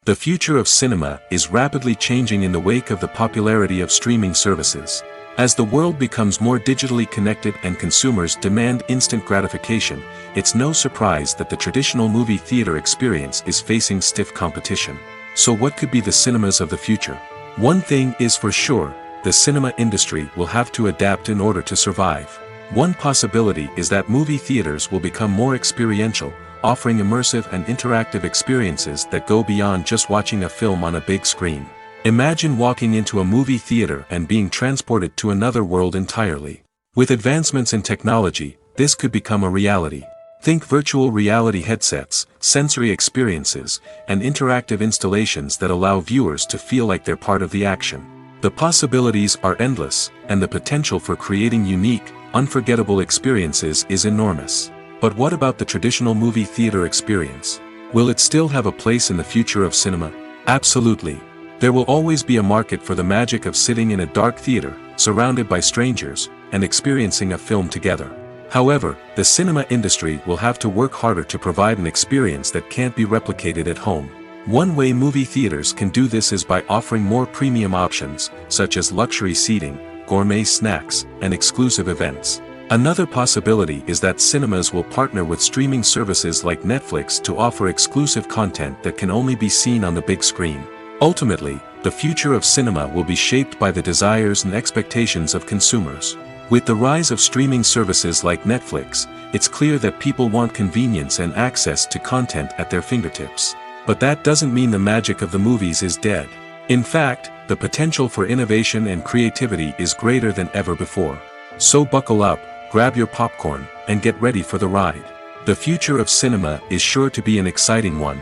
The future of cinema is rapidly changing in the wake of the popularity of streaming services. As the world becomes more digitally connected and consumers demand instant gratification, it's no surprise that the traditional movie theater experience is facing stiff competition. So what could be the cinemas of the future? One thing is for sure, the cinema industry will have to adapt in order to survive. One possibility is that movie theaters will become more experiential, offering immersive and interactive experiences that go beyond just watching a film on a big screen. Imagine walking into a movie theater and being transported to another world entirely. With advancements in technology, this could become a reality. Think virtual reality headsets, sensory experiences, and interactive installations that allow viewers to feel like they're part of the action. The possibilities are endless, and the potential for creating unique, unforgettable experiences is enormous. But what about the traditional movie theater experience? Will it still have a place in the future of cinema? Absolutely. There will always be a market for the magic of sitting in a dark theater, surrounded by strangers, and experiencing a film together. However, the cinema industry will have to work harder to provide an experience that can't be replicated at home. One way movie theaters can do this is by offering more premium options, such as luxury seating, gourmet snacks, and exclusive events. Another possibility is that cinemas will partner with streaming services like Netflix to offer exclusive content that can only be seen on the big screen. Ultimately, the future of cinema will be shaped by the desires and expectations of consumers. With the rise of streaming services like Netflix, it's clear that people want convenience and access to content at their fingertips. But that doesn't mean the magic of the movies is dead. In fact, the potential for innovation and creativity is greater than ever before. So buckle up, grab your popcorn, and get ready for the ride. The future of cinema is sure to be an exciting one.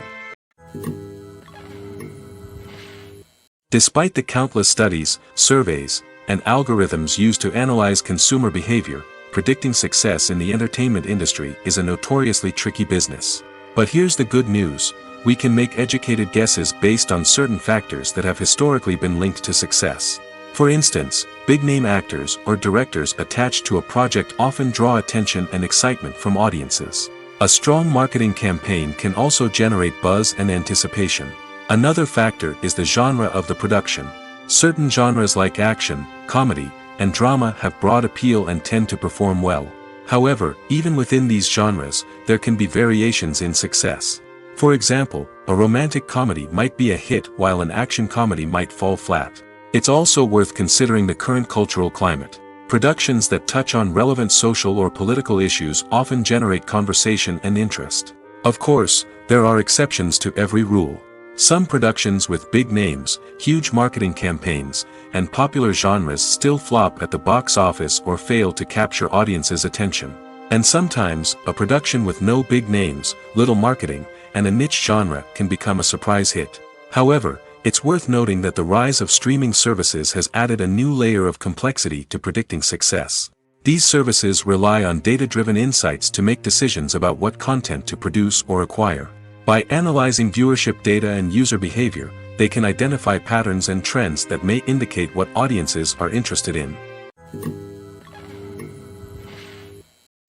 Despite the countless studies, surveys, and algorithms used to analyze consumer behavior, predicting success in the entertainment industry is a notoriously tricky business. But here's the good news: we can make educated guesses based on certain factors that have historically been linked to success. For instance, big-name actors or directors attached to a project often draw attention and excitement from audiences. A strong marketing campaign can also generate buzz and anticipation. Another factor is the genre of the production. Certain genres like action, comedy, and drama have broad appeal and tend to perform well. However, even within these genres, there can be variations in success. For example, a romantic comedy might be a hit while an action comedy might fall flat. It's also worth considering the current cultural climate. Productions that touch on relevant social or political issues often generate conversation and interest. Of course, there are exceptions to every rule. Some productions with big names, huge marketing campaigns, and popular genres still flop at the box office or fail to capture audiences' attention. And sometimes, a production with no big names, little marketing, and a niche genre can become a surprise hit. However, it's worth noting that the rise of streaming services has added a new layer of complexity to predicting success. These services rely on data-driven insights to make decisions about what content to produce or acquire. By analyzing viewership data and user behavior, they can identify patterns and trends that may indicate what audiences are interested in.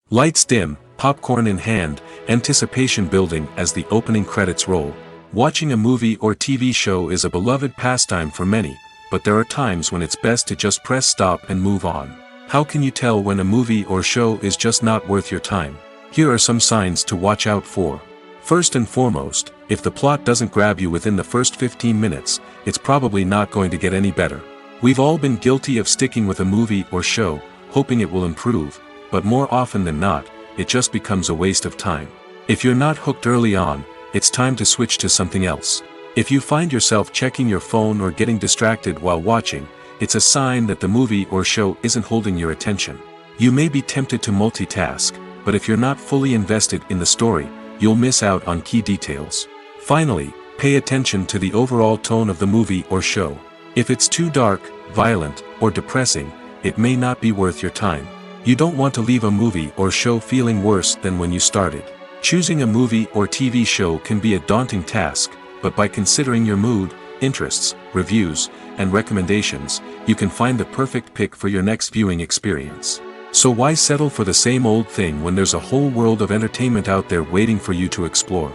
Lights dim, popcorn in hand, anticipation building as the opening credits roll. Watching a movie or TV show is a beloved pastime for many, but there are times when it's best to just press stop and move on. How can you tell when a movie or show is just not worth your time? Here are some signs to watch out for. First and foremost, if the plot doesn't grab you within the first 15 minutes, it's probably not going to get any better. We've all been guilty of sticking with a movie or show, hoping it will improve, but more often than not, it just becomes a waste of time. If you're not hooked early on, it's time to switch to something else. If you find yourself checking your phone or getting distracted while watching, it's a sign that the movie or show isn't holding your attention. You may be tempted to multitask, but if you're not fully invested in the story, you'll miss out on key details. Finally, pay attention to the overall tone of the movie or show. If it's too dark, violent, or depressing, it may not be worth your time. You don't want to leave a movie or show feeling worse than when you started. Choosing a movie or TV show can be a daunting task, but by considering your mood, interests, reviews, and recommendations, you can find the perfect pick for your next viewing experience. So why settle for the same old thing when there's a whole world of entertainment out there waiting for you to explore?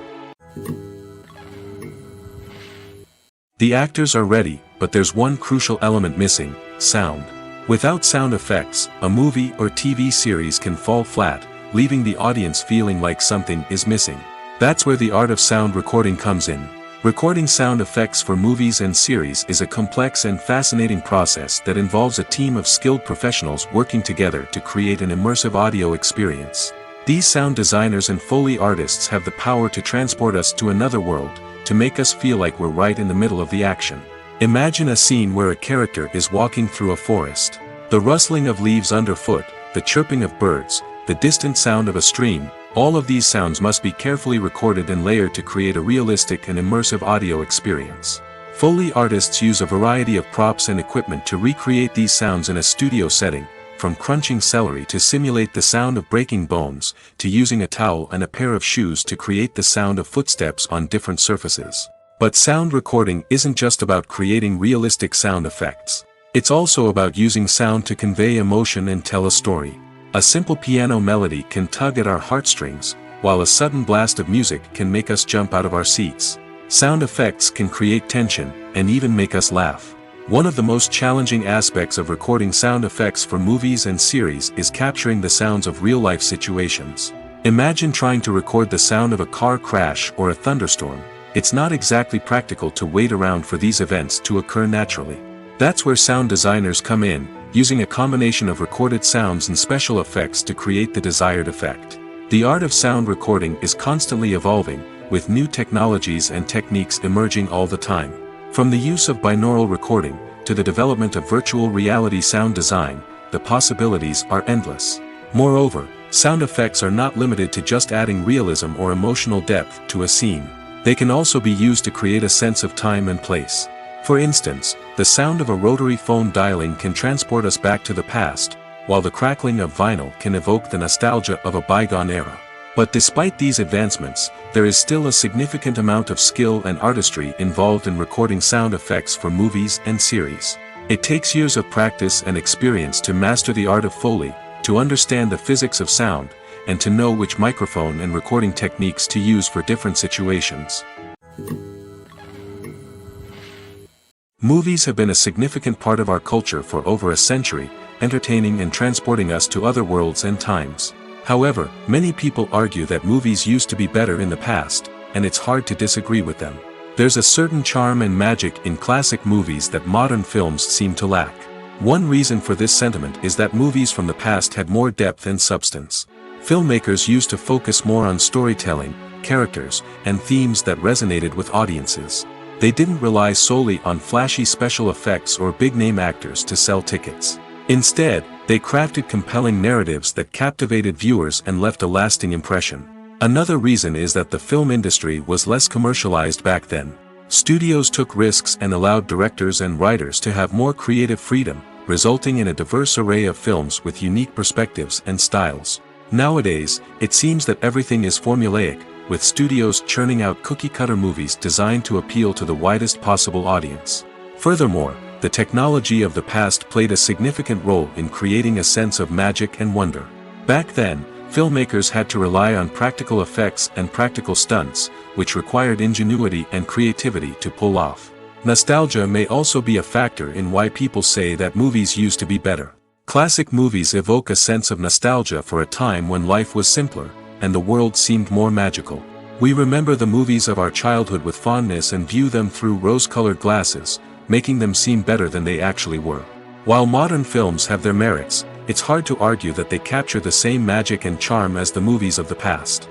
The actors are ready, but there's one crucial element missing: sound. Without sound effects, a movie or TV series can fall flat, leaving the audience feeling like something is missing. That's where the art of sound recording comes in. Recording sound effects for movies and series is a complex and fascinating process that involves a team of skilled professionals working together to create an immersive audio experience. These sound designers and Foley artists have the power to transport us to another world, to make us feel like we're right in the middle of the action. Imagine a scene where a character is walking through a forest. The rustling of leaves underfoot, the chirping of birds, the distant sound of a stream, all of these sounds must be carefully recorded and layered to create a realistic and immersive audio experience. Foley artists use a variety of props and equipment to recreate these sounds in a studio setting, from crunching celery to simulate the sound of breaking bones, to using a towel and a pair of shoes to create the sound of footsteps on different surfaces. But sound recording isn't just about creating realistic sound effects. It's also about using sound to convey emotion and tell a story. A simple piano melody can tug at our heartstrings, while a sudden blast of music can make us jump out of our seats. Sound effects can create tension, and even make us laugh. One of the most challenging aspects of recording sound effects for movies and series is capturing the sounds of real-life situations. Imagine trying to record the sound of a car crash or a thunderstorm. It's not exactly practical to wait around for these events to occur naturally. That's where sound designers come in, using a combination of recorded sounds and special effects to create the desired effect. The art of sound recording is constantly evolving, with new technologies and techniques emerging all the time. From the use of binaural recording, to the development of virtual reality sound design, the possibilities are endless. Moreover, sound effects are not limited to just adding realism or emotional depth to a scene. They can also be used to create a sense of time and place. For instance, the sound of a rotary phone dialing can transport us back to the past, while the crackling of vinyl can evoke the nostalgia of a bygone era. But despite these advancements, there is still a significant amount of skill and artistry involved in recording sound effects for movies and series. It takes years of practice and experience to master the art of Foley, to understand the physics of sound, and to know which microphone and recording techniques to use for different situations. Movies have been a significant part of our culture for over a century, entertaining and transporting us to other worlds and times. However, many people argue that movies used to be better in the past, and it's hard to disagree with them. There's a certain charm and magic in classic movies that modern films seem to lack. One reason for this sentiment is that movies from the past had more depth and substance. Filmmakers used to focus more on storytelling, characters, and themes that resonated with audiences. They didn't rely solely on flashy special effects or big-name actors to sell tickets. Instead, they crafted compelling narratives that captivated viewers and left a lasting impression. Another reason is that the film industry was less commercialized back then. Studios took risks and allowed directors and writers to have more creative freedom, resulting in a diverse array of films with unique perspectives and styles. Nowadays, it seems that everything is formulaic, with studios churning out cookie-cutter movies designed to appeal to the widest possible audience. Furthermore, the technology of the past played a significant role in creating a sense of magic and wonder. Back then, filmmakers had to rely on practical effects and practical stunts, which required ingenuity and creativity to pull off. Nostalgia may also be a factor in why people say that movies used to be better. Classic movies evoke a sense of nostalgia for a time when life was simpler, and the world seemed more magical. We remember the movies of our childhood with fondness and view them through rose-colored glasses, making them seem better than they actually were. While modern films have their merits, it's hard to argue that they capture the same magic and charm as the movies of the past.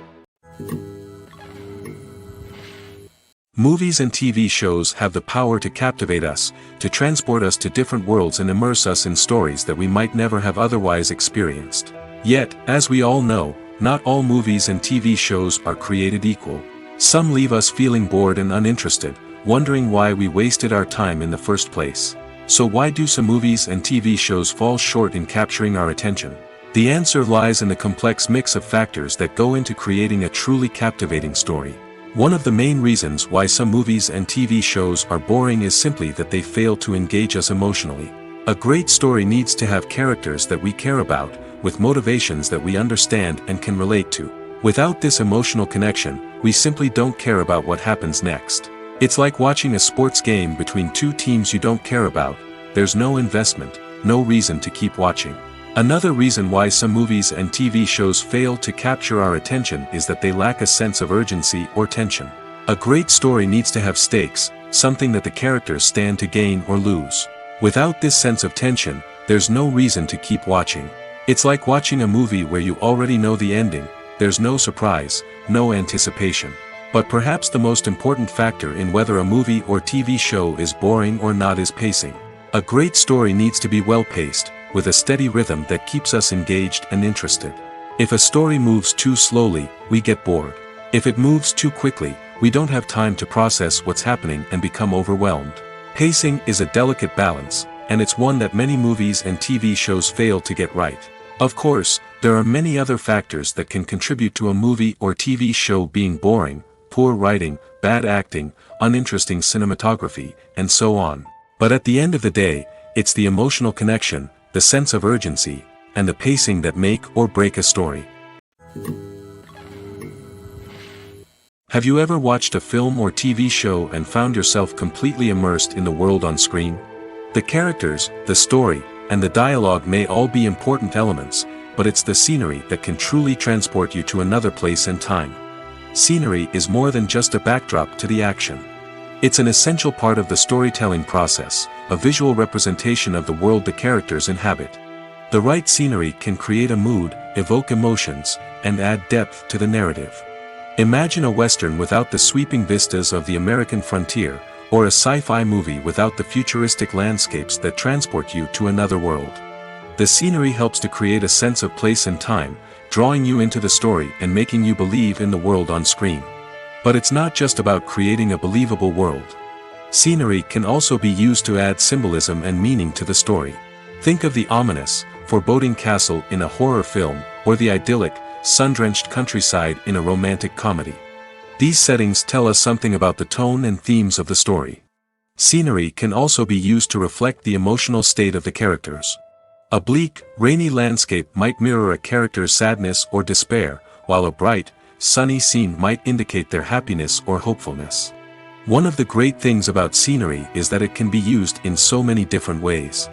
Movies and TV shows have the power to captivate us, to transport us to different worlds and immerse us in stories that we might never have otherwise experienced. Yet, as we all know, not all movies and TV shows are created equal. Some leave us feeling bored and uninterested, wondering why we wasted our time in the first place. So why do some movies and TV shows fall short in capturing our attention? The answer lies in the complex mix of factors that go into creating a truly captivating story. One of the main reasons why some movies and TV shows are boring is simply that they fail to engage us emotionally. A great story needs to have characters that we care about, with motivations that we understand and can relate to. Without this emotional connection, we simply don't care about what happens next. It's like watching a sports game between two teams you don't care about. There's no investment, no reason to keep watching. Another reason why some movies and TV shows fail to capture our attention is that they lack a sense of urgency or tension. A great story needs to have stakes, something that the characters stand to gain or lose. Without this sense of tension, there's no reason to keep watching. It's like watching a movie where you already know the ending. There's no surprise, no anticipation. But perhaps the most important factor in whether a movie or TV show is boring or not is pacing. A great story needs to be well-paced, with a steady rhythm that keeps us engaged and interested. If a story moves too slowly, we get bored. If it moves too quickly, we don't have time to process what's happening and become overwhelmed. Pacing is a delicate balance, and it's one that many movies and TV shows fail to get right. Of course, there are many other factors that can contribute to a movie or TV show being boring, poor writing, bad acting, uninteresting cinematography, and so on. But at the end of the day, it's the emotional connection, the sense of urgency, and the pacing that make or break a story. Have you ever watched a film or TV show and found yourself completely immersed in the world on screen? The characters, the story, and the dialogue may all be important elements, but it's the scenery that can truly transport you to another place and time. Scenery is more than just a backdrop to the action. It's an essential part of the storytelling process, a visual representation of the world the characters inhabit. The right scenery can create a mood, evoke emotions, and add depth to the narrative. Imagine a Western without the sweeping vistas of the American frontier, or a sci-fi movie without the futuristic landscapes that transport you to another world. The scenery helps to create a sense of place and time, drawing you into the story and making you believe in the world on screen. But it's not just about creating a believable world. Scenery can also be used to add symbolism and meaning to the story. Think of the ominous, foreboding castle in a horror film, or the idyllic, sun-drenched countryside in a romantic comedy. These settings tell us something about the tone and themes of the story. Scenery can also be used to reflect the emotional state of the characters. A bleak, rainy landscape might mirror a character's sadness or despair, while a bright, sunny scene might indicate their happiness or hopefulness. One of the great things about scenery is that it can be used in so many different ways.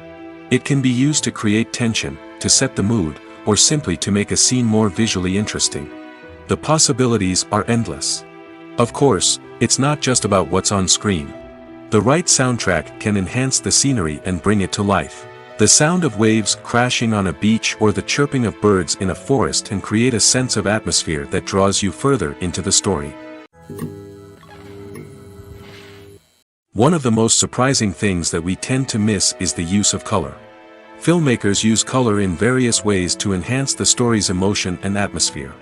It can be used to create tension, to set the mood, or simply to make a scene more visually interesting. The possibilities are endless. Of course, it's not just about what's on screen. The right soundtrack can enhance the scenery and bring it to life. The sound of waves crashing on a beach or the chirping of birds in a forest can create a sense of atmosphere that draws you further into the story. One of the most surprising things that we tend to miss is the use of color. Filmmakers use color in various ways to enhance the story's emotion and atmosphere.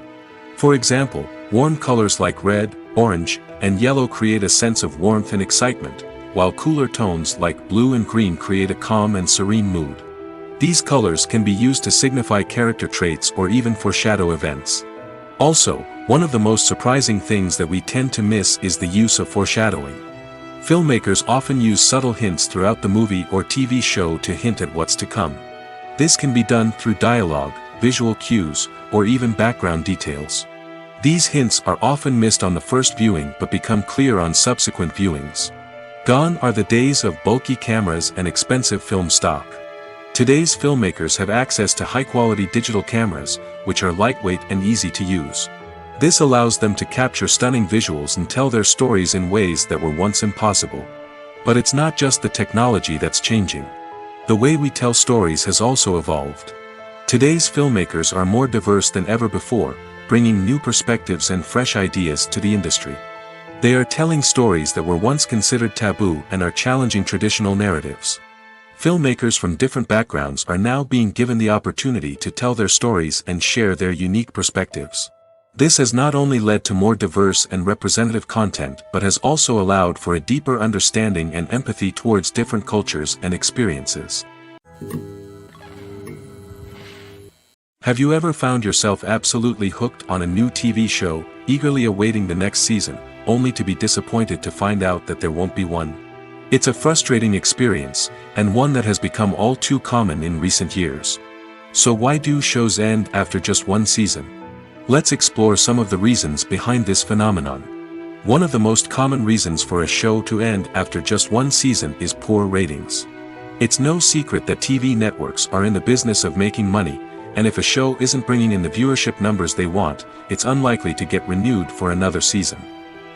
For example, warm colors like red, orange, and yellow create a sense of warmth and excitement, while cooler tones like blue and green create a calm and serene mood. These colors can be used to signify character traits or even foreshadow events. Also, one of the most surprising things that we tend to miss is the use of foreshadowing. Filmmakers often use subtle hints throughout the movie or TV show to hint at what's to come. This can be done through dialogue, visual cues, or even background details. These hints are often missed on the first viewing but become clear on subsequent viewings. Gone are the days of bulky cameras and expensive film stock. Today's filmmakers have access to high-quality digital cameras, which are lightweight and easy to use. This allows them to capture stunning visuals and tell their stories in ways that were once impossible. But it's not just the technology that's changing. The way we tell stories has also evolved. Today's filmmakers are more diverse than ever before, bringing new perspectives and fresh ideas to the industry. They are telling stories that were once considered taboo and are challenging traditional narratives. Filmmakers from different backgrounds are now being given the opportunity to tell their stories and share their unique perspectives. This has not only led to more diverse and representative content but has also allowed for a deeper understanding and empathy towards different cultures and experiences. Have you ever found yourself absolutely hooked on a new TV show, eagerly awaiting the next season, only to be disappointed to find out that there won't be one? It's a frustrating experience, and one that has become all too common in recent years. So why do shows end after just one season? Let's explore some of the reasons behind this phenomenon. One of the most common reasons for a show to end after just one season is poor ratings. It's no secret that TV networks are in the business of making money, and if a show isn't bringing in the viewership numbers they want, it's unlikely to get renewed for another season.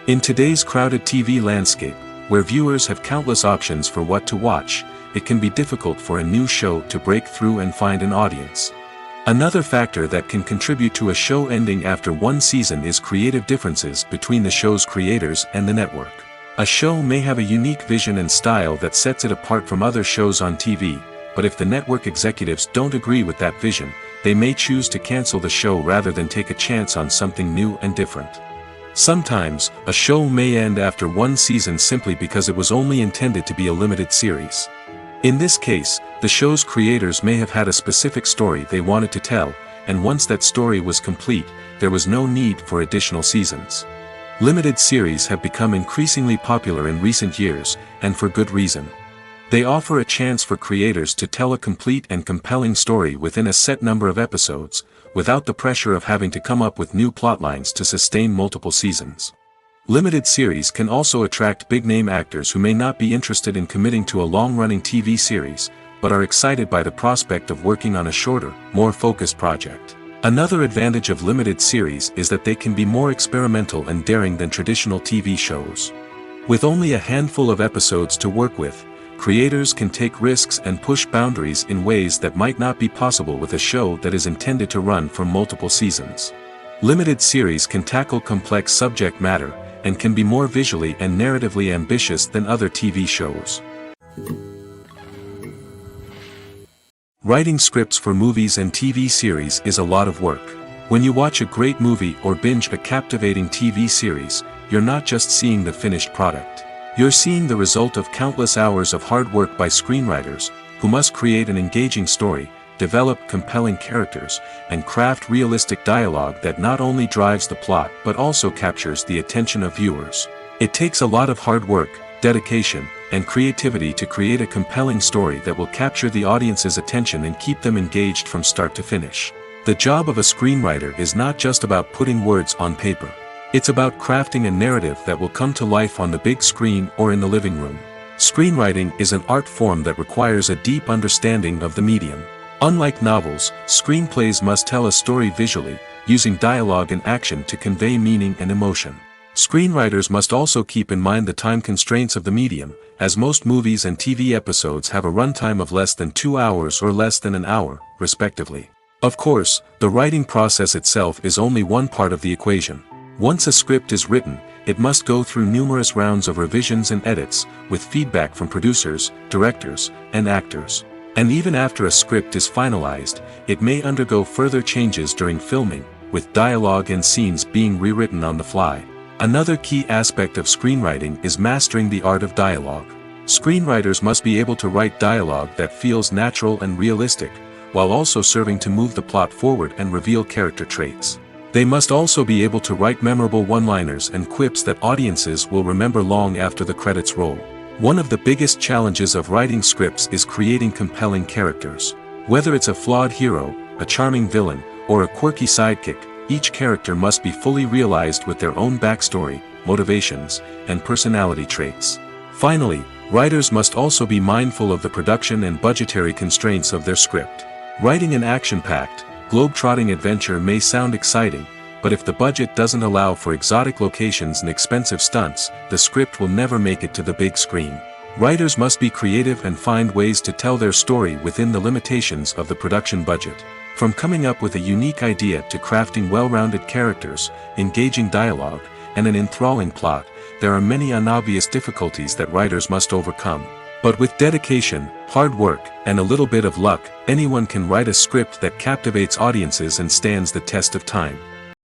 In today's crowded TV landscape, where viewers have countless options for what to watch, it can be difficult for a new show to break through and find an audience. Another factor that can contribute to a show ending after one season is creative differences between the show's creators and the network. A show may have a unique vision and style that sets it apart from other shows on TV, but if the network executives don't agree with that vision, they may choose to cancel the show rather than take a chance on something new and different. Sometimes, a show may end after one season simply because it was only intended to be a limited series. In this case, the show's creators may have had a specific story they wanted to tell, and once that story was complete, there was no need for additional seasons. Limited series have become increasingly popular in recent years, and for good reason. They offer a chance for creators to tell a complete and compelling story within a set number of episodes, without the pressure of having to come up with new plotlines to sustain multiple seasons. Limited series can also attract big-name actors who may not be interested in committing to a long-running TV series, but are excited by the prospect of working on a shorter, more focused project. Another advantage of limited series is that they can be more experimental and daring than traditional TV shows. With only a handful of episodes to work with, creators can take risks and push boundaries in ways that might not be possible with a show that is intended to run for multiple seasons. Limited series can tackle complex subject matter, and can be more visually and narratively ambitious than other TV shows. Writing scripts for movies and TV series is a lot of work. When you watch a great movie or binge a captivating TV series, you're not just seeing the finished product. You're seeing the result of countless hours of hard work by screenwriters, who must create an engaging story, develop compelling characters, and craft realistic dialogue that not only drives the plot but also captures the attention of viewers. It takes a lot of hard work, dedication, and creativity to create a compelling story that will capture the audience's attention and keep them engaged from start to finish. The job of a screenwriter is not just about putting words on paper. It's about crafting a narrative that will come to life on the big screen or in the living room. Screenwriting is an art form that requires a deep understanding of the medium. Unlike novels, screenplays must tell a story visually, using dialogue and action to convey meaning and emotion. Screenwriters must also keep in mind the time constraints of the medium, as most movies and TV episodes have a runtime of less than 2 hours or less than an hour, respectively. Of course, the writing process itself is only one part of the equation. Once a script is written, it must go through numerous rounds of revisions and edits, with feedback from producers, directors, and actors. And even after a script is finalized, it may undergo further changes during filming, with dialogue and scenes being rewritten on the fly. Another key aspect of screenwriting is mastering the art of dialogue. Screenwriters must be able to write dialogue that feels natural and realistic, while also serving to move the plot forward and reveal character traits. They must also be able to write memorable one-liners and quips that audiences will remember long after the credits roll. One of the biggest challenges of writing scripts is creating compelling characters. Whether it's a flawed hero, a charming villain, or a quirky sidekick, each character must be fully realized with their own backstory, motivations, and personality traits. Finally, writers must also be mindful of the production and budgetary constraints of their script. Writing an action-packed, globe-trotting adventure may sound exciting, but if the budget doesn't allow for exotic locations and expensive stunts, the script will never make it to the big screen. Writers must be creative and find ways to tell their story within the limitations of the production budget. From coming up with a unique idea to crafting well-rounded characters, engaging dialogue, and an enthralling plot, there are many unobvious difficulties that writers must overcome. But with dedication, hard work, and a little bit of luck, anyone can write a script that captivates audiences and stands the test of time.